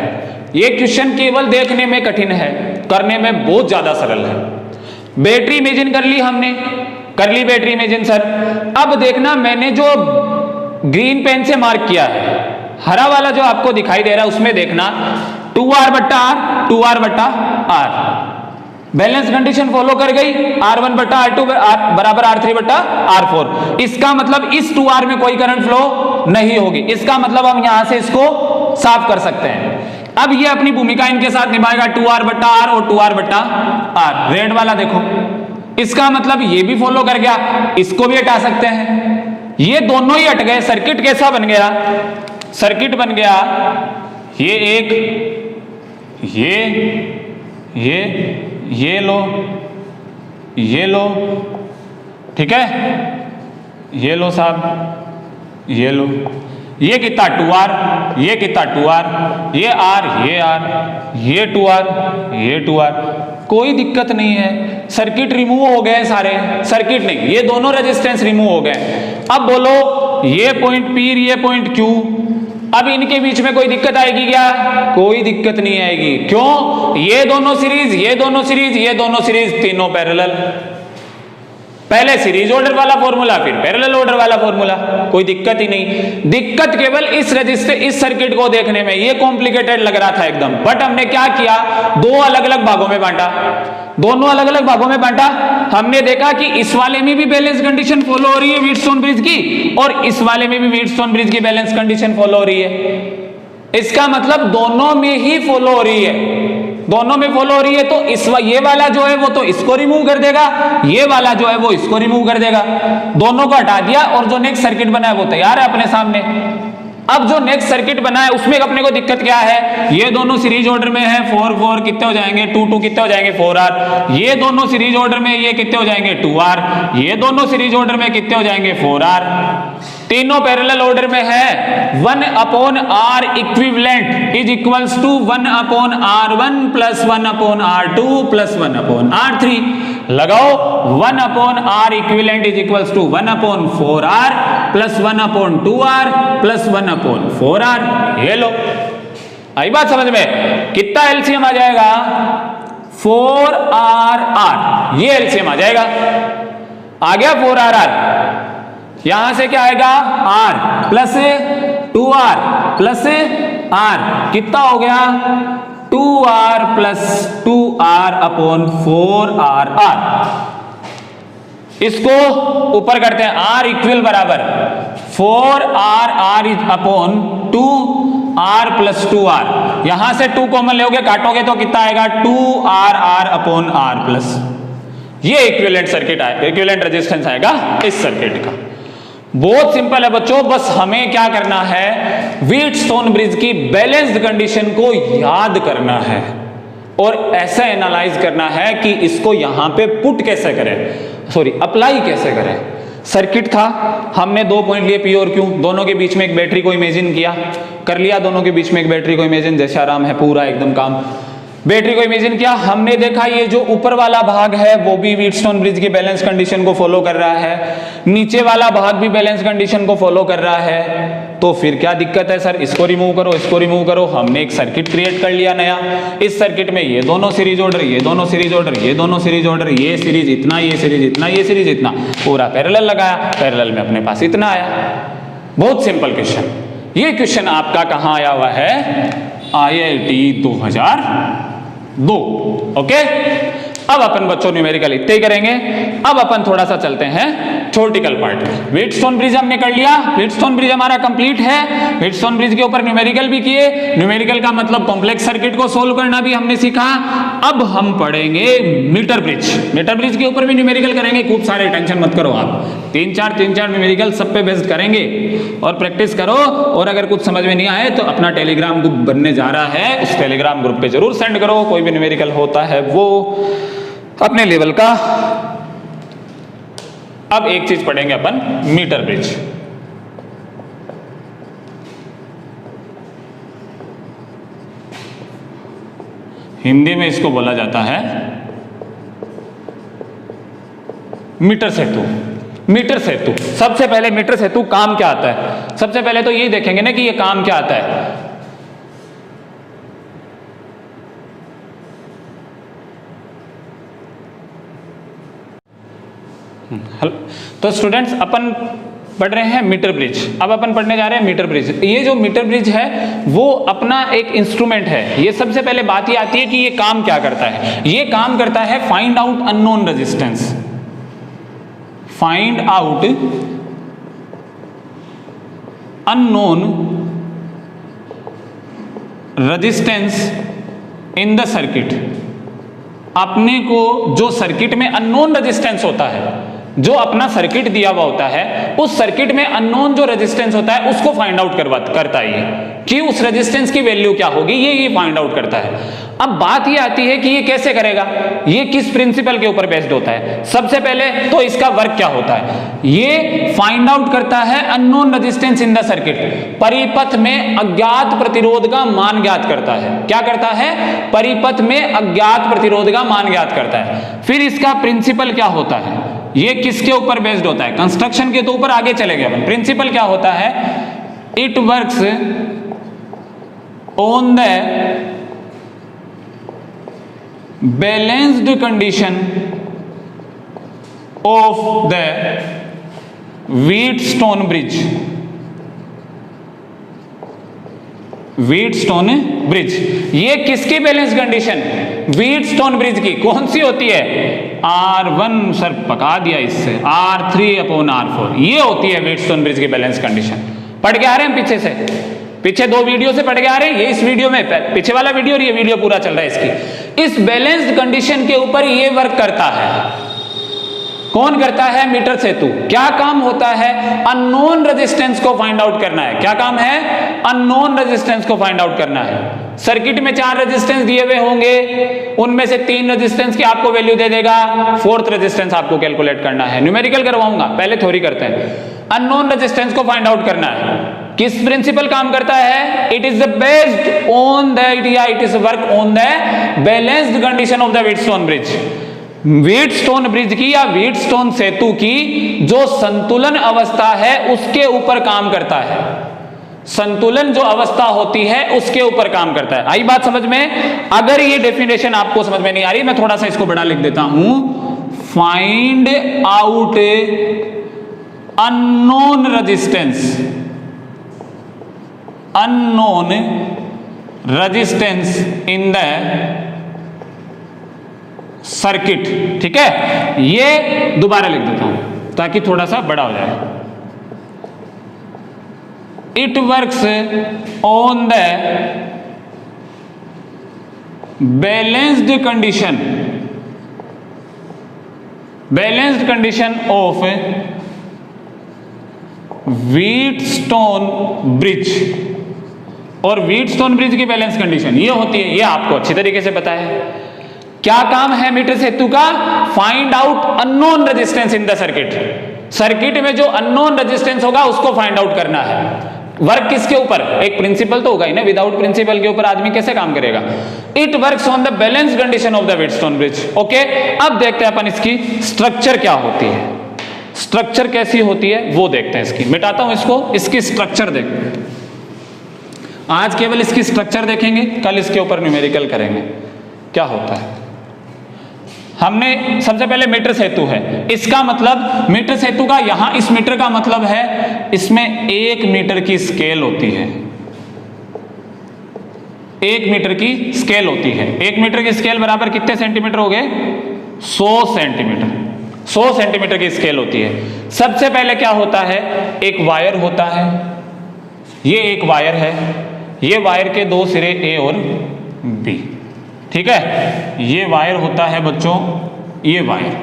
ये क्वेश्चन केवल देखने में कठिन है, करने में बहुत ज्यादा सरल है। बैटरी इमेजिन कर ली हमने, कर ली बैटरी इमेजिन सर। अब देखना मैंने जो ग्रीन पेन से मार्क किया है, हरा वाला जो आपको दिखाई दे रहा है उसमें देखना 2R बट्टा R, 2R बट्टा R बैलेंस कंडीशन फॉलो कर गई, R1 बट्टा R2 बराबर R3 बट्टा R4। इसका मतलब इस 2R में कोई करंट फ्लो नहीं होगी, इसका मतलब हम यहां से इसको साफ कर सकते हैं। अब ये अपनी भूमिका इनके साथ निभाएगा 2R बट्टा R और 2R बट्टा R। रेड वाला देखो, इसका मतलब ये भी फॉलो कर गया, इसको भी हटा सकते हैं। ये दोनों ही हट गए, सर्किट कैसा बन गया? सर्किट बन गया ये एक, ये लो, ये लो, ठीक है, ये लो साहब, ये लो, ये कितना 2R, ये कितना 2R, ये R, ये 2R, ये 2R, कोई दिक्कत नहीं है। सर्किट रिमूव हो गए सारे, सर्किट नहीं, ये दोनों रेजिस्टेंस रिमूव हो गए। अब बोलो ये पॉइंट P, ये पॉइंट Q, अब इनके बीच में कोई दिक्कत आएगी क्या? कोई दिक्कत नहीं आएगी। क्यों? ये दोनों सीरीज, ये दोनों सीरीज, ये दोनों सीरीज, तीनों पैरेलल। पहले सीरीज ऑर्डर वाला फॉर्मूला, फिर पैरेलल ऑर्डर वाला फॉर्मूला, कोई दिक्कत ही नहीं। दिक्कत केवल इस रजिस्टर, इस सर्किट को देखने में, ये कॉम्प्लिकेटेड लग रहा था एकदम, बट हमने क्या किया, दो अलग अलग भागों में बांटा, दोनों अलग अलग भागों में बांटा। हमने देखा कि इस वाले में भी बैलेंस कंडीशन फॉलो हो रही है व्हीटस्टोन ब्रिज की, और इस वाले में भी व्हीटस्टोन ब्रिज की बैलेंस कंडीशन फॉलो हो रही है। इसका मतलब दोनों में ही फॉलो हो रही है, दोनों में फॉलो हो रही है। तो ये वाला जो है वो तो इसको रिमूव कर देगा, ये वाला जो है वो इसको रिमूव कर देगा, दोनों को हटा दिया, और जो नेक्स्ट सर्किट बना है वो तैयार है अपने सामने। अब जो नेक्स्ट सर्किट बना है उसमें अपने को दिक्कत क्या है? ये दोनों सीरीज ऑर्डर में है, 4 4 कितने हो जाएंगे, 2 2 कितने हो जाएंगे, 4R। ये दोनों सीरीज ऑर्डर में, ये कितने हो जाएंगे, 2R। ये दोनों सीरीज ऑर्डर में कितने हो जाएंगे, 4R। तीनों पैरेलल ऑर्डर में है। 1/R equivalent is equals to 1/R1 plus 1/R2 plus 1/R3। लगाओ 1/R equivalent is equals to 1/4R plus 1/2R plus 1/4R। ये लो, आई बात समझ में? कितना एलसीएम आ जाएगा? 4RR, ये एलसीएम आ जाएगा। आ गया 4RR। यहां से क्या आएगा? R plus 2R plus R, कितना हो गया? 2R plus 2R upon 4RR। इसको ऊपर करते हैं, R इक्वल बराबर 4RR upon 2R plus 2R। यहां से 2 कॉमन लोगे, काटोगे तो कितना आएगा? 2RR upon R plus. ये इक्विवेलेंट सर्किट आएगा, इक्विवेलेंट रेजिस्टेंस आएगा इस सर्किट का। बहुत सिंपल है बच्चों, बस हमें क्या करना है, व्हीटस्टोन ब्रिज की बैलेंस्ड कंडीशन को याद करना है और ऐसा एनालाइज करना है कि इसको यहां पे पुट कैसे करें, सॉरी अप्लाई कैसे करें। सर्किट था, हमने 2 पॉइंट लिए P और Q, दोनों के बीच में एक बैटरी को इमेजिन किया, कर लिया दोनों के बीच में एक बैटरी को इमेजिन, जैसे आराम है पूरा एकदम काम। बैटरी को इमेजिन किया, हमने देखा ये जो ऊपर वाला भाग है वो भी व्हीटस्टोन ब्रिज की बैलेंस कंडीशन को फॉलो कर रहा है, नीचे वाला भाग भी बैलेंस कंडीशन को फॉलो कर रहा है। तो फिर क्या दिक्कत है सर? इसको रिमूव करो, इसको रिमूव करो। हमने एक सर्किट क्रिएट कर लिया नया। इस सर्किट में ये दोनों सीरीज ऑर्डर, ये दोनों सीरीज ऑर्डर, ये दोनों सीरीज ऑर्डर, ये सीरीज इतना, ये सीरीज इतना, ये सीरीज इतना, पूरा पैरेलल लगाया, पैरेलल में अपने पास इतना आया। बहुत सिंपल क्वेश्चन। ये क्वेश्चन आपका कहाँ आया हुआ है? IIT 2002। ओके, अब अपन बच्चों न्यूमेरिकल इतने ही करेंगे। अब अपन थोड़ा सा चलते हैं थ्योरेटिकल पार्ट में। व्हीटस्टोन ब्रिज हमने कर लिया, व्हीटस्टोन ब्रिज हमारा कंप्लीट है। व्हीटस्टोन ब्रिज के ऊपर न्यूमेरिकल भी किए, न्यूमेरिकल का मतलब कॉम्प्लेक्स सर्किट को सोल्व करना भी हमने सीखा। अब हम पढ़ेंगे मीटर ब्रिज। मीटर ब्रिज के ऊपर भी न्यूमेरिकल करेंगे, खूब सारे, टेंशन मत करो आप। 3-4 न्यूमेरिकल सब पे बेस्ड करेंगे और प्रैक्टिस करो। और अगर कुछ समझ में नहीं आए तो अपना टेलीग्राम ग्रुप बनने जा रहा है, उस टेलीग्राम ग्रुप पे जरूर सेंड करो। कोई भी न्यूमेरिकल होता है वो अपने लेवल का। अब एक चीज पढ़ेंगे अपन, मीटर ब्रिज। हिंदी में इसको बोला जाता है मीटर सेतु। मीटर सेतु, सबसे पहले मीटर सेतु काम क्या आता है, सबसे पहले तो यही देखेंगे ना कि ये काम क्या आता है। तो स्टूडेंट्स अपन पढ़ रहे हैं मीटर ब्रिज। अब अपन पढ़ने जा रहे हैं मीटर ब्रिज। ये जो मीटर ब्रिज है वो अपना एक इंस्ट्रूमेंट है। ये सबसे पहले बात ये आती है कि ये काम क्या करता है। ये काम करता है find out unknown resistance, find out unknown resistance in the circuit. अपने को जो सर्किट में अननोन रेजिस्टेंस होता है, जो अपना सर्किट दिया हुआ होता है, उस सर्किट में अननोन जो रेजिस्टेंस होता है उसको फाइंड आउट करता है कि उस रेजिस्टेंस की वैल्यू क्या होगी, ये फाइंड आउट करता है। अब बात ये आती है कि ये कैसे करेगा, ये किस प्रिंसिपल के ऊपर बेस्ड होता है। सबसे पहले तो इसका वर्क क्या होता है, ये फाइंड आउट करता है unknown resistance in the circuit. परिपथ में अज्ञात प्रतिरोध का मान ज्ञात करता है। क्या करता है, परिपथ में अज्ञात प्रतिरोध का मान ज्ञात करता है। फिर इसका प्रिंसिपल क्या होता है, ये किसके ऊपर बेस्ड होता है, कंस्ट्रक्शन के तो ऊपर आगे चले गए। प्रिंसिपल क्या होता है, it works on the balanced condition of the Wheatstone bridge. Wheatstone bridge, ये किसकी बैलेंस कंडीशन, व्हीटस्टोन ब्रिज की। कौन सी होती है, R1, सर पका दिया इससे, R3/R4, ये होती है व्हीटस्टोन ब्रिज की बैलेंस कंडीशन। पढ़ के आ रहे हैं पीछे से, पीछे दो वीडियो से पढ़ के आ रहे हैं। ये इस वीडियो में, पीछे वाला वीडियो और ये वीडियो पूरा चल रहा है इसकी। इस बैलेंस्ड कंडीशन के ऊपर ये वर्क करता है। कौन करता है, मीटर सेतु। क्या काम होता है, अननोन रेजिस्टेंस को फाइंड आउट करना है। क्या काम है, अननोन रेजिस्टेंस को फाइंड आउट करना है। सर्किट में 4 रेजिस्टेंस दिए हुए होंगे, उनमें से 3 रेजिस्टेंस की आपको वैल्यू दे देगा, 4th रेजिस्टेंस आपको कैलकुलेट करना है। न्यूमेरिकल करवाऊंगा, पहले थ्योरी करते हैं। अननोन रेजिस्टेंस को फाइंड आउट करना है। किस प्रिंसिपल काम करता है, it is based on the it is work on the balanced condition of the Wheatstone bridge. Wheatstone bridge की या व्हीटस्टोन सेतु की जो संतुलन अवस्था है उसके ऊपर काम करता है। संतुलन जो अवस्था होती है उसके ऊपर काम करता है। आई बात समझ में। अगर ये डेफिनेशन आपको समझ में नहीं आ रही, मैं थोड़ा सा इसको बड़ा लिख देता हूं। Find out unknown resistance, unknown resistance in the circuit. ठीक है, ये दोबारा लिख देता हूं ताकि थोड़ा सा बड़ा हो जाए। It works on the balanced condition, balanced condition of Wheatstone bridge. और व्हीटस्टोन ब्रिज की बैलेंस कंडीशन ये होती है, ये आपको अच्छी तरीके से पता है। क्या काम है मीटर सेतु का, find out unknown resistance in the circuit. Circuit में जो अननोन रेजिस्टेंस होगा उसको फाइंड आउट करना है। वर्क किसके ऊपर, एक प्रिंसिपल तो होगा ही ना, विदाउट प्रिंसिपल के ऊपर आदमी कैसे काम करेगा। It works on the balance condition of the Wheatstone bridge. Okay, अब देखते हैं अपन इसकी स्ट्रक्चर क्या होती है, स्ट्रक्चर कैसी होती है वो देखते हैं। इसकी मिटाता हूं इसको, इसकी स्ट्रक्चर देखते हैं। आज केवल इसकी स्ट्रक्चर देखेंगे, कल इसके ऊपर न्यूमेरिकल करेंगे क्या होता है। हमने सबसे पहले मीटर सेतु है, इसका मतलब मीटर सेतु का यहां इस मीटर का मतलब है इसमें 1 मीटर की स्केल होती है। 1 मीटर की स्केल होती है। 1 मीटर की स्केल बराबर कितने सेंटीमीटर हो गए, 100 सेंटीमीटर। 100 सेंटीमीटर की स्केल होती है। सबसे पहले क्या होता है, एक वायर होता है। ये एक वायर है, ये वायर के 2 सिरे ए और बी। ठीक है, ये वायर होता है बच्चों, ये वायर।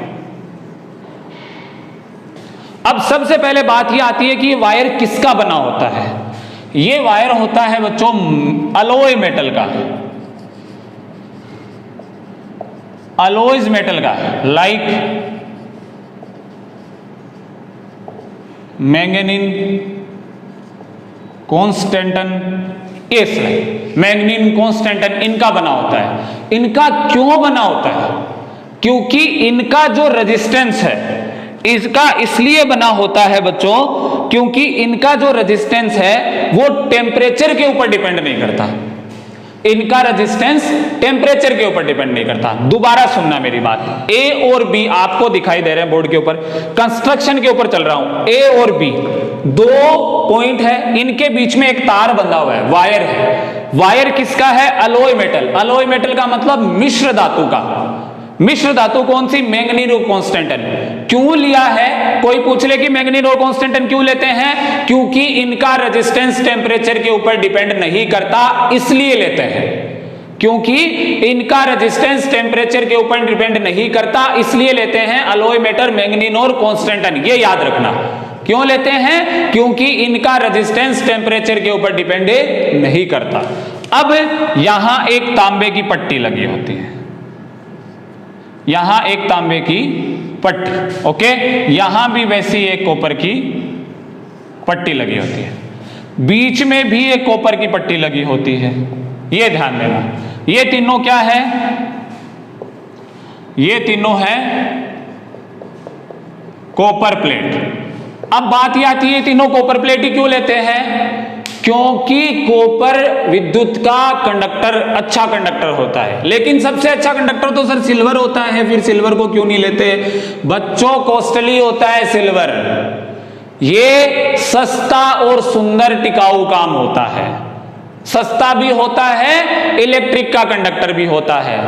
अब सबसे पहले बात ये आती है कि ये वायर किसका बना होता है। ये वायर होता है बच्चों अलॉय मेटल का, अलॉयज मेटल का, like manganin, constantan, manganin, constantan, इनका बना होता है। इनका क्यों बना होता है, क्योंकि इनका जो रेजिस्टेंस है इसका इसलिए बना होता है बच्चों क्योंकि इनका जो रेजिस्टेंस है वो टेम्परेचर के ऊपर डिपेंड नहीं करता। इनका रेजिस्टेंस टेम्परेचर के ऊपर डिपेंड नहीं करता। दोबारा सुनना मेरी बात, ए और बी आपको दिखाई दे रहे हैं बोर्ड के ऊपर, कंस्ट्रक्शन के ऊपर चल रहा हूं। ए और बी दो पॉइंट है, इनके बीच में एक तार बंधा हुआ है, वायर है। वायर किसका है? Alloy metal. अलॉय मेटल का मतलब मिश्र धातु का। मिश्र धातु कौन सी? मैंगनीज और कांस्टेंटन। क्यों लिया है? कोई पूछ ले कि मैंगनीज और कांस्टेंटन क्यों लेते हैं? क्योंकि इनका रेजिस्टेंस टेम्परेचर के ऊपर डिपेंड नहीं करता, इसलिए लेते हैं। क्योंकि इनका रेजिस्टेंस टेम्परेचर के ऊपर डिपेंड नहीं करता, इसलिए लेते हैं अलॉय मेटल, मैंगनीज और कांस्टेंटन। ये याद रखना। क्यों लेते हैं? क्योंकि इनका रेजिस्टेंस टेम्परेचर के ऊपर डिपेंड नहीं करता। अब यहां एक तांबे की पट्टी लगी होती है, यहां एक तांबे की पट्टी, ओके। यहां भी वैसी एक कॉपर की पट्टी लगी होती है, बीच में भी एक कॉपर की पट्टी लगी होती है। ये ध्यान देना, ये तीनों क्या है? ये तीनों है कॉपर प्लेट। अब बात ये आती है, तीनों कॉपर प्लेट ही क्यों लेते हैं? क्योंकि कॉपर विद्युत का कंडक्टर, अच्छा कंडक्टर होता है। लेकिन सबसे अच्छा कंडक्टर तो सर सिल्वर होता है, फिर सिल्वर को क्यों नहीं लेते? बच्चों कॉस्टली होता है सिल्वर, ये सस्ता और सुंदर टिकाऊ काम होता है। सस्ता भी होता है, इलेक्ट्रिक का कंडक्टर भी होता है,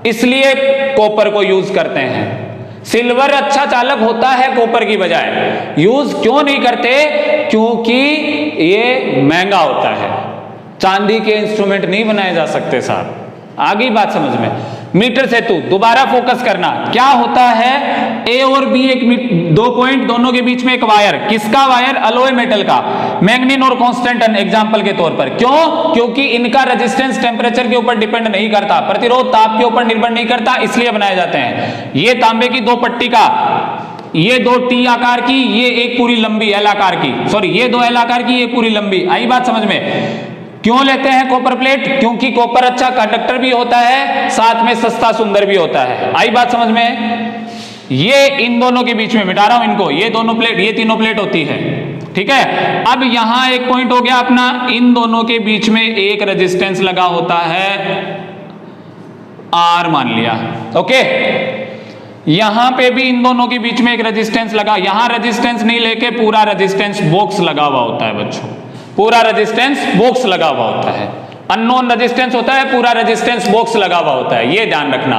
इसलिए कॉपर को यूज करते हैं। सिल्वर अच्छा चालक होता है कॉपर की बजाय, यूज क्यों नहीं करते? क्योंकि ये महंगा होता है। चांदी के इंस्ट्रूमेंट नहीं बनाए जा सकते साहब। आगे बात समझ में। मीटर सेतु, दोबारा फोकस करना, क्या होता है? ए और बी एक दो पॉइंट, दोनों के बीच में एक वायर। किसका वायर? अलॉय मेटल का, मैंगनीज और कांस्टेंटन एग्जांपल के तौर पर। क्यों? क्योंकि इनका रेजिस्टेंस टेम्परेचर के ऊपर डिपेंड नहीं करता, प्रतिरोध ताप के ऊपर निर्भर नहीं करता, इसलिए बनाए जाते हैं। ये तांबे की दो पट्टी का, ये दो टी आकार की, ये एक पूरी लंबी एल आकार की, सॉरी ये दो एल आकार की, ये पूरी लंबी। आई बात समझ में? क्यों लेते हैं कॉपर प्लेट? क्योंकि कॉपर अच्छा कंडक्टर भी होता है, साथ में सस्ता सुंदर भी होता है। आई बात समझ में? ये इन दोनों के बीच में मिटा रहा हूं इनको, ये दोनों प्लेट, ये तीनों प्लेट होती है, ठीक है। अब यहां एक पॉइंट हो गया अपना, इन दोनों के बीच में एक रेजिस्टेंस लगा होता है, आर मान लिया, ओके। यहां पे भी इन दोनों के बीच में एक रेजिस्टेंस लगा, यहां रेजिस्टेंस नहीं लेके पूरा रेजिस्टेंस बॉक्स लगा हुआ होता है बच्चों, पूरा रेजिस्टेंस बॉक्स लगा हुआ होता है। अननोन रेजिस्टेंस होता है, पूरा रेजिस्टेंस बॉक्स लगा हुआ होता है, ये ध्यान रखना।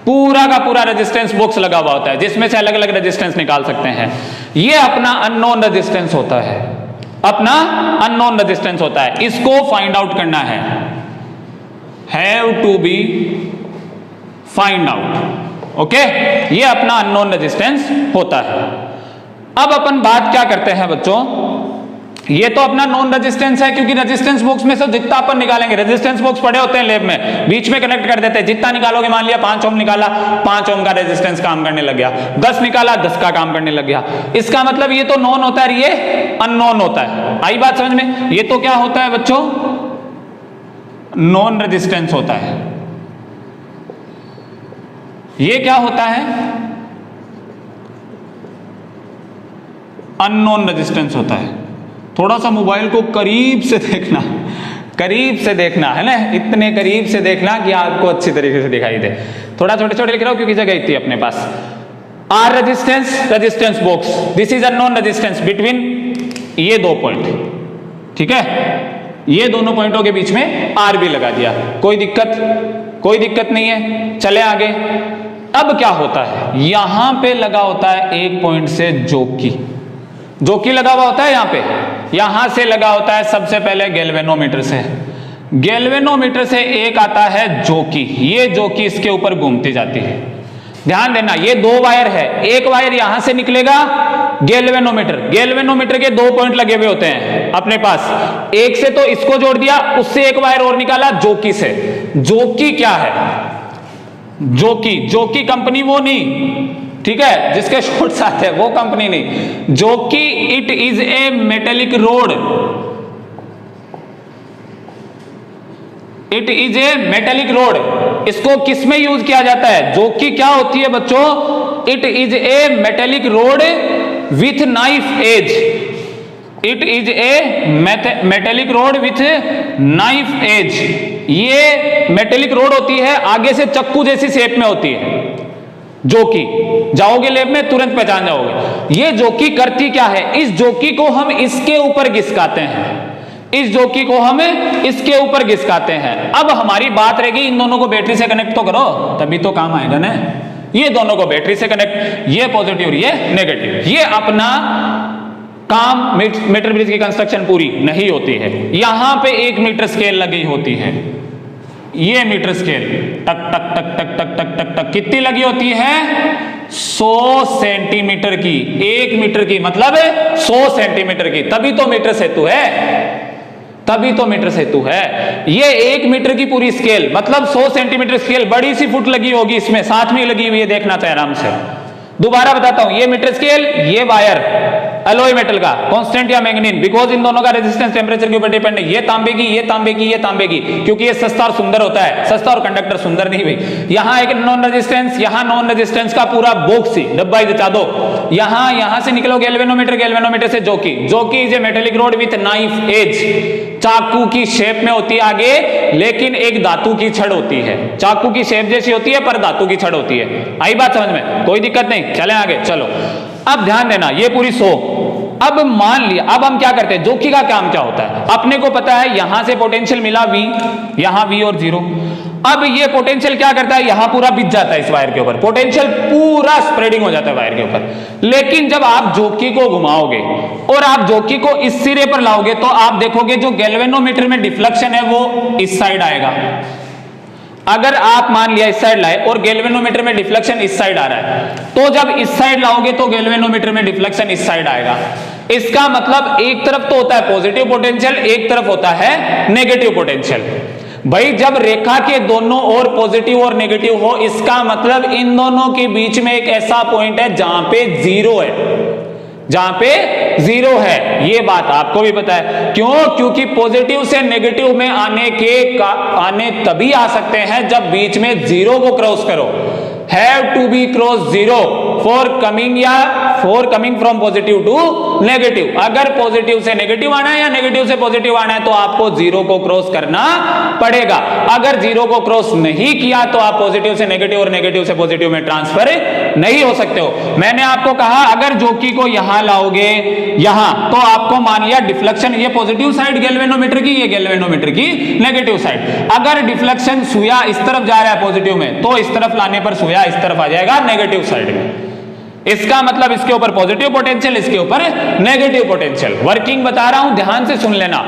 पूरा का पूरा रेजिस्टेंस बॉक्स लगा हुआ होता है, जिसमें से अलग अलग रेजिस्टेंस निकाल सकते हैं। ये अपना अननोन रेजिस्टेंस होता है, अपना अननोन रेजिस्टेंस होता है। इसको फाइंड आउट करना है, have to be find out, okay. ये अपना अननोन रेजिस्टेंस होता है। अब अपन बात क्या करते हैं बच्चों, ये तो अपना नॉन रेजिस्टेंस है, क्योंकि रेजिस्टेंस बॉक्स में से जितना अपन निकालेंगे, रेजिस्टेंस बॉक्स पड़े होते हैं लैब में, बीच में कनेक्ट कर देते हैं, जितना निकालोगे, मान लिया 5 ओम निकाला, 5 ओम का रेजिस्टेंस काम करने लग गया, 10 निकाला, 10 का काम करने लग गया। इसका मतलब ये तो नॉन होता है, ये अननोन होता है। आई बात समझ में? ये तो क्या होता है बच्चों? नॉन रेजिस्टेंस होता है। ये क्या होता है? अननोन रेजिस्टेंस होता है। थोड़ा सा मोबाइल को करीब से देखना, करीब से देखना है ना, इतने करीब से देखना कि आपको अच्छी तरीके से दिखाई दे। थोड़ा छोटे छोटे लिख रहा हूं क्योंकि जगह इतनी अपने पास। R resistance, resistance box, this is unknown resistance between ये दो पॉइंट, ठीक है। ये दोनों पॉइंटों के बीच में आर भी लगा दिया, कोई दिक्कत? कोई दिक्कत नहीं है। चले आगे। अब क्या होता है, यहां पे लगा होता है एक पॉइंट से जोकी लगा हुआ होता है यहां पे, यहां से लगा होता है सबसे पहले गैल्वेनोमीटर से, गैल्वेनोमीटर से एक आता है जोकी, ये जोकी इसके ऊपर घूमती जाती है। ध्यान देना, ये दो वायर है, एक वायर यहां से निकलेगा गैल्वेनोमीटर, गैल्वेनोमीटर के दो पॉइंट लगे हुए होते हैं अपने पास, एक से तो इसको जोड़ दिया, उससे एक वायर और निकाला जोकी से। जोकी क्या है? जोकी कंपनी वो नहीं, ठीक है, जिसके शॉर्ट्स आते हैं वो कंपनी नहीं। जोकी it is a metallic road, it is a metallic road. इसको किस में यूज किया जाता है? जोकी क्या होती है बच्चों? It is a metallic road with knife edge. It is a metallic road with knife edge. ये मेटेलिक रोड होती है, आगे से चक्कू जैसी शेप में होती है। जोकी जाओगे लैब में तुरंत पहचान जाओगे। ये जोकी करती क्या है, इस जोकी को हम इसके ऊपर घिसकाते हैं, इस जोकी को हम इसके ऊपर घिसकाते हैं। अब हमारी बात रहेगी इन दोनों को बैटरी से कनेक्ट तो करो, तभी तो काम आएगा ना। ये दोनों को बैटरी से कनेक्ट, ये पॉजिटिव ये नेगेटिव। ये अपना काम मीटर ब्रिज की कंस्ट्रक्शन पूरी नहीं होती है। यहां पे 1 मीटर स्केल लगी होती है, ये मीटर स्केल टक टक टक टक टक टक टक टक कितनी लगी होती है, 100 सेंटीमीटर की। 1 मीटर की मतलब 100 सेंटीमीटर की, तभी तो मीटर सेतु है, तभी तो मीटर सेतु है। ये 1 मीटर की पूरी स्केल मतलब 100 सेंटीमीटर स्केल, बड़ी सी फुट लगी होगी इसमें, साथ में लगी हुई है, देखना चाहिए आराम से। दोबारा बताता हूं, ये मीटर स्केल, ये वायर एलॉय मेटल का, कांस्टेंट या मैग्नीन, बिकॉज इन दोनों का रेजिस्टेंस टेंपरेचर के ऊपर डिपेंड है। ये तांबे की, ये तांबे की, ये तांबे की, क्योंकि ये सस्ता और सुंदर होता है। सस्ता और कंडक्टर सुंदर नहीं भाई। यहां एक नॉन रेजिस्टेंस, यहां नॉन रेजिस्टेंस का पूरा बॉक्स ही डब्बा ही जचा दो। यहां से निकलो गैल्वेनोमीटर, गैल्वेनोमीटर से जोकी। जोकी is a metallic road with knife edge. चाकू की शेप में होती है आगे, लेकिन एक धातु की छड़ होती है। चाकू की शेप जैसी होती है पर धातु की छड़ होती है। आई बात समझ में, कोई दिक्कत नहीं, चलें आगे। चलो अब ध्यान देना, ये पूरी 100। अब मान लिया, अब हम क्या करते हैं, जोकी का काम क्या होता है, अपने को पता है यहां से पोटेंशियल मिला V, यहां V और 0। अब ये पोटेंशियल क्या करता है, यहां पूरा बिछ जाता है इस वायर के ऊपर, पोटेंशियल पूरा स्प्रेडिंग हो जाता है वायर के ऊपर। लेकिन जब आप जोकी को घुमाओगे और आप जोकी को इस सिरे पर लाओगे तो आप देखोगे जो गैल्वेनोमीटर में डिफ्लेक्शन है वो इस साइड आएगा। अगर आप मान लिया इस साइड लाए और गैल्वेनोमीटर में डिफ्लेक्शन इस साइड आ रहा है, तो जब इस साइड लाओगे तो गैल्वेनोमीटर में डिफ्लेक्शन इस साइड आएगा। इसका मतलब एक तरफ तो होता है पॉजिटिव पोटेंशियल, एक तरफ होता है नेगेटिव पोटेंशियल। भाई जब रेखा के दोनों ओर पॉजिटिव और नेगेटिव हो, इसका मतलब इन दोनों के बीच में एक ऐसा पॉइंट है जहां पे 0 है, जहां पे 0 है। ये बात आपको भी पता है, क्यों? क्योंकि पॉजिटिव से नेगेटिव में आने तभी आ सकते हैं जब बीच में 0 को क्रॉस करो। Have to be cross 0 for coming from positive to negative. अगर पॉजिटिव से नेगेटिव आना है या नेगेटिव से पॉजिटिव आना है तो आपको 0 को क्रॉस करना पड़ेगा। अगर 0 को क्रॉस नहीं किया तो आप पॉजिटिव से नेगेटिव और नेगेटिव से पॉजिटिव में ट्रांसफर नहीं हो सकते हो। मैंने आपको कहा अगर जोकी को यहां लाओगे, यहां, तो आपको मान लिया डिफ्लेक्शन, ये पॉजिटिव साइड गैल्वेनोमीटर की, ये गैल्वेनोमीटर की नेगेटिव साइड। अगर डिफ्लेक्शन सुया इस तरफ जा रहा है पॉजिटिव में, तो इस तरफ लाने पर सुया इस तरफ आ जाएगा नेगेटिव साइड में। इसका मतलब इसके ऊपर पॉजिटिव पोटेंशियल, इसके ऊपर नेगेटिव पोटेंशियल। वर्किंग बता रहा हूं, ध्यान से सुन लेना।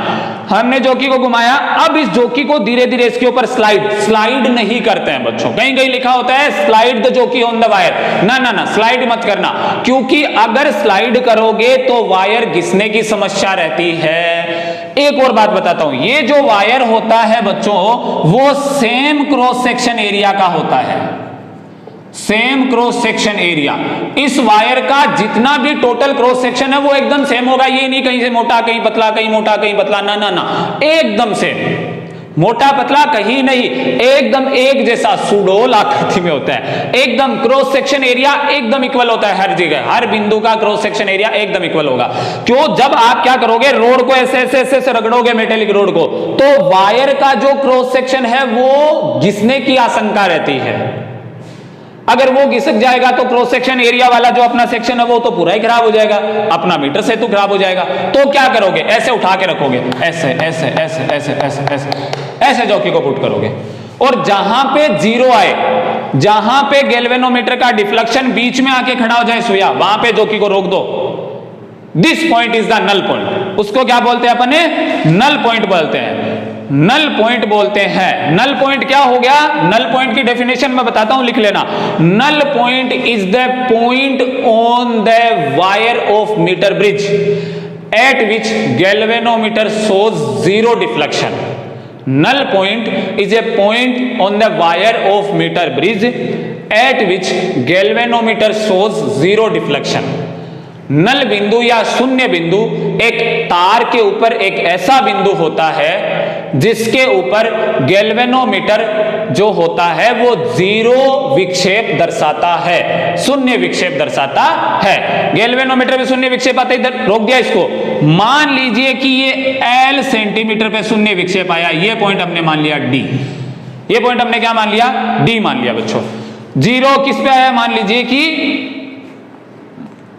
हमने जोकी को घुमाया, अब इस जोकी को धीरे धीरे इसके ऊपर स्लाइड नहीं करते हैं बच्चों। कहीं कहीं लिखा होता है स्लाइड द जोकी ऑन द वायर। ना ना ना, स्लाइड मत करना, क्योंकि अगर स्लाइड करोगे तो वायर घिसने की समस्या रहती है। एक और बात बताता हूं, ये जो वायर होता है बच्चों, वो सेम क्रॉस सेक्शन एरिया का होता है, सेम क्रॉस सेक्शन एरिया। इस वायर का जितना भी टोटल क्रॉस सेक्शन है वो एकदम सेम होगा। ये नहीं कहीं से मोटा कहीं पतला, कहीं मोटा कहीं पतला, ना ना ना, एकदम सेम, मोटा पतला कहीं नहीं, एकदम एक जैसा सुडोल आकृति में होता है। एकदम क्रॉस सेक्शन एरिया एकदम इक्वल होता है हर जगह, हर बिंदु का क्रॉस सेक्शन एरिया एकदम इक्वल होगा। क्यों? जब आप क्या करोगे, रोड को ऐसे ऐसे ऐसे रगड़ोगे, मेटेलिक रोड को, तो वायर का जो क्रॉस सेक्शन है वो घिसने की आशंका रहती है। अगर वो घिसक जाएगा तो क्रॉस सेक्शन एरिया वाला जो अपना सेक्शन है वो तो पूरा ही खराब हो जाएगा, अपना मीटर सेतु खराब हो जाएगा। तो क्या करोगे, ऐसे उठा के रखोगे, ऐसे ऐसे ऐसे ऐसे ऐसे ऐसे ऐसे जोकी को पुट करोगे, और जहां पे 0 आए, जहां पे गैल्वेनोमीटर का डिफ्लेक्शन बीच में आके खड़ा हो जाए सुया, वहां पे जोकी को रोक दो। This point is the null point. उसको क्या बोलते हैं अपने? नल पॉइंट बोलते हैं, नल पॉइंट बोलते हैं। नल पॉइंट क्या हो गया? नल पॉइंट की डेफिनेशन मैं बताता हूं, लिख लेना। Null point is the point on the wire of meter bridge at which galvanometer shows 0 deflection. Null point is a point on the wire of meter bridge at which galvanometer shows 0 deflection. नल बिंदु या शून्य बिंदु एक तार के ऊपर एक ऐसा बिंदु होता है जिसके ऊपर गैल्वेनोमीटर जो होता है वो जीरो विक्षेप दर्शाता है, शून्य विक्षेप दर्शाता है। गैल्वेनोमीटर में शून्य विक्षेप आता है, इधर रोक दिया इसको। मान लीजिए कि ये L सेंटीमीटर पे शून्य विक्षेप आया, ये पॉइंट हमने मान लिया D, ये पॉइंट हमने क्या मान लिया, D मान लिया बच्चों। जीरो किस पे आया, मान लीजिए कि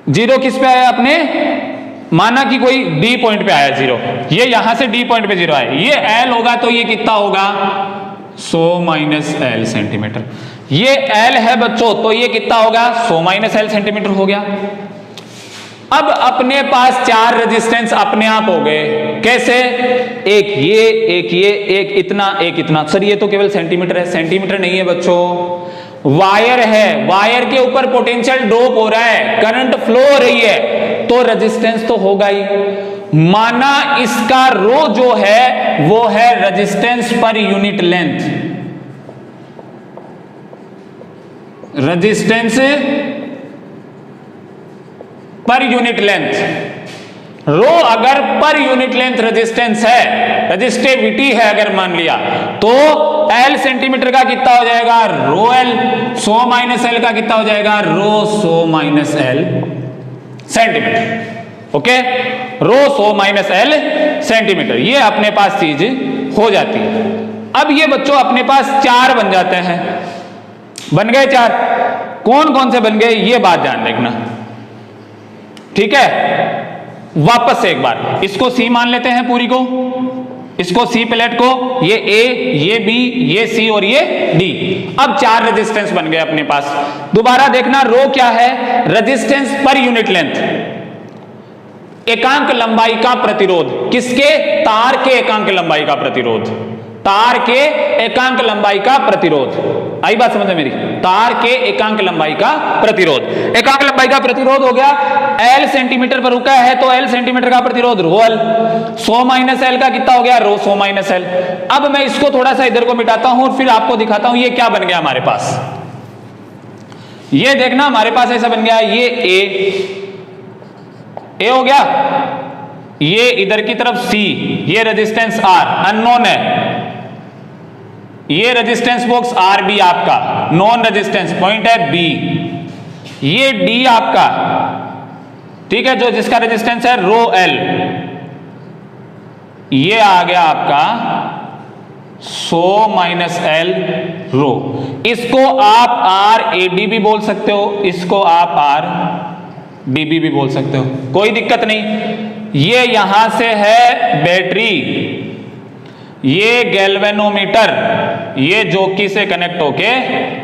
जीरो किस पे आया, अपने माना कि कोई D पॉइंट पे आया जीरो, ये यहां से D पॉइंट पे जीरो आया, ये L होगा तो ये कितना होगा 100 माइनस L सेंटीमीटर। ये L है बच्चों तो ये कितना होगा 100 माइनस L सेंटीमीटर हो गया। अब अपने पास चार रेजिस्टेंस अपने आप हो गए, कैसे, एक ये, एक इतना, एक इतना। सर ये तो केवल सेंटीमीटर है, सेंटीमीटर नहीं है बच्चों, वायर है, वायर के ऊपर पोटेंशियल ड्रॉप हो रहा है, करंट फ्लो हो रही है, तो रेजिस्टेंस तो होगा ही। माना इसका रो जो है वो है resistance per unit length, resistance per unit length. Rho अगर पर यूनिट लेंथ रेजिस्टेंस है, रेजिस्टिविटी है अगर मान लिया, तो L सेंटीमीटर का कितना हो जाएगा, रो L, 100 माइनस L का कितना हो जाएगा, रो 100 माइनस L सेंटीमीटर। ओके, रो 100 माइनस L सेंटीमीटर, ये अपने पास चीज हो जाती है। अब ये बच्चों अपने पास चार बन जाते हैं, बन गए चार, कौन कौन से बन गए ये बात ध्यान रखना, ठीक है। वापस से एक बार इसको C मान लेते हैं पूरी को, इसको C प्लेट को, ये A, ये B, ये C और ये D। अब चार रेजिस्टेंस बन गए अपने पास। दोबारा देखना, रो क्या है, रेजिस्टेंस पर यूनिट लेंथ, एकांक लंबाई का प्रतिरोध, किसके, तार के एकांक लंबाई का प्रतिरोध, तार के एकांक लंबाई का प्रतिरोध। आई बात समझ में मेरी, तार के एकांक लंबाई का प्रतिरोध, एकांक लंबाई का प्रतिरोध हो गया, L सेंटीमीटर पर रुका है तो L सेंटीमीटर का प्रतिरोध रो L, 100 माइनस L का कितना हो गया, रो 100 माइनस L। अब मैं इसको थोड़ा सा इधर को मिटाता हूं और फिर आपको दिखाता हूं ये क्या बन गया हमारे पास। ये देखना हमारे पास ऐसा बन गया, ये A हो गया, ये इधर की तरफ C, ये रेजिस्टेंस R अननोन है, ये रेजिस्टेंस बॉक्स RB आपका नॉन रेजिस्टेंस पॉइंट है B, ये D आपका, ठीक है, जो जिसका रेजिस्टेंस है रो L, ये आ गया आपका 100 माइनस L रो। इसको आप RAD भी बोल सकते हो, इसको आप RDB भी बोल सकते हो, कोई दिक्कत नहीं। ये यहां से है बैटरी, ये गैल्वेनोमीटर, ये जोकी से कनेक्ट होके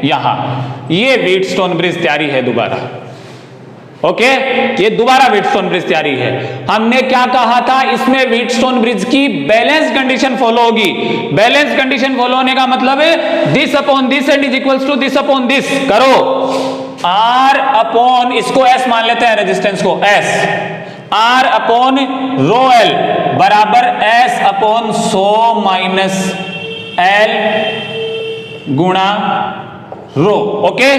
यहां, ये व्हीटस्टोन ब्रिज तैयारी है दोबारा। ओके, ये दोबारा व्हीटस्टोन ब्रिज तैयारी है। हमने क्या कहा था, इसमें व्हीटस्टोन ब्रिज की बैलेंस कंडीशन फॉलो होगी। बैलेंस कंडीशन फॉलो होने का मतलब है this upon this and is equals to this upon this. करो, R अपॉन, इसको S मान लेते हैं, रेजिस्टेंस को S, R upon rho L बराबर S अपॉन 100 माइनस L गुणा रो। ओके,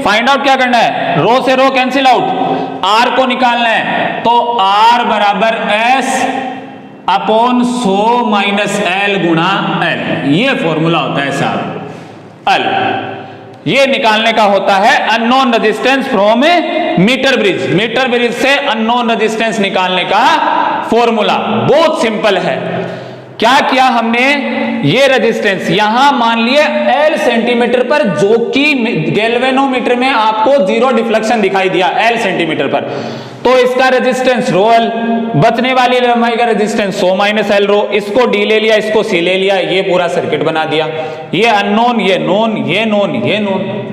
फाइंड आउट क्या करना है, रो से रो कैंसिल आउट, R को निकालना है, तो R बराबर S अपॉन 100 माइनस L गुणा L, ये फॉर्मूला होता है साहब L, ये निकालने का होता है unknown resistance from meter bridge. Meter bridge से अननोन रेजिस्टेंस निकालने का फॉर्मूला बहुत सिंपल है। क्या किया हमने, ये रेजिस्टेंस यहां मान लिए L सेंटीमीटर पर, जो कि गैल्वेनोमीटर में आपको जीरो डिफ्लेक्शन दिखाई दिया L सेंटीमीटर पर, तो इसका रेजिस्टेंस रो L, बचने वाली लंबाई का रेजिस्टेंस 100 माइनस L रो, इसको D ले लिया, इसको C ले लिया, ये पूरा सर्किट बना दिया। ये अननोन, ये नोन, ये नोन, ये नोन,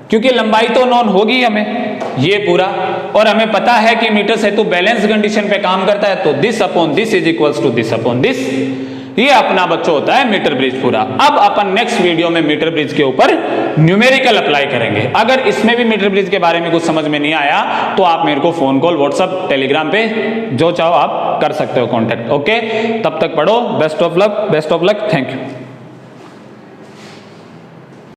क्योंकि लंबाई तो नोन होगी हमें, ये पूरा, और हमें पता है कि मीटर सेतु बैलेंस कंडीशन पे काम करता है, तो this upon this is equals to this upon this, ये अपना बच्चों होता है मीटर ब्रिज पूरा। अब अपन नेक्स्ट वीडियो में मीटर ब्रिज के ऊपर न्यूमेरिकल अप्लाई करेंगे। अगर इसमें भी मीटर ब्रिज के बारे में कुछ समझ में नहीं आया तो आप मेरे को फोन कॉल, व्हाट्सएप, टेलीग्राम पे जो चाहो आप कर सकते हो कांटेक्ट। ओके, तब तक पढ़ो, best of luck, thank you.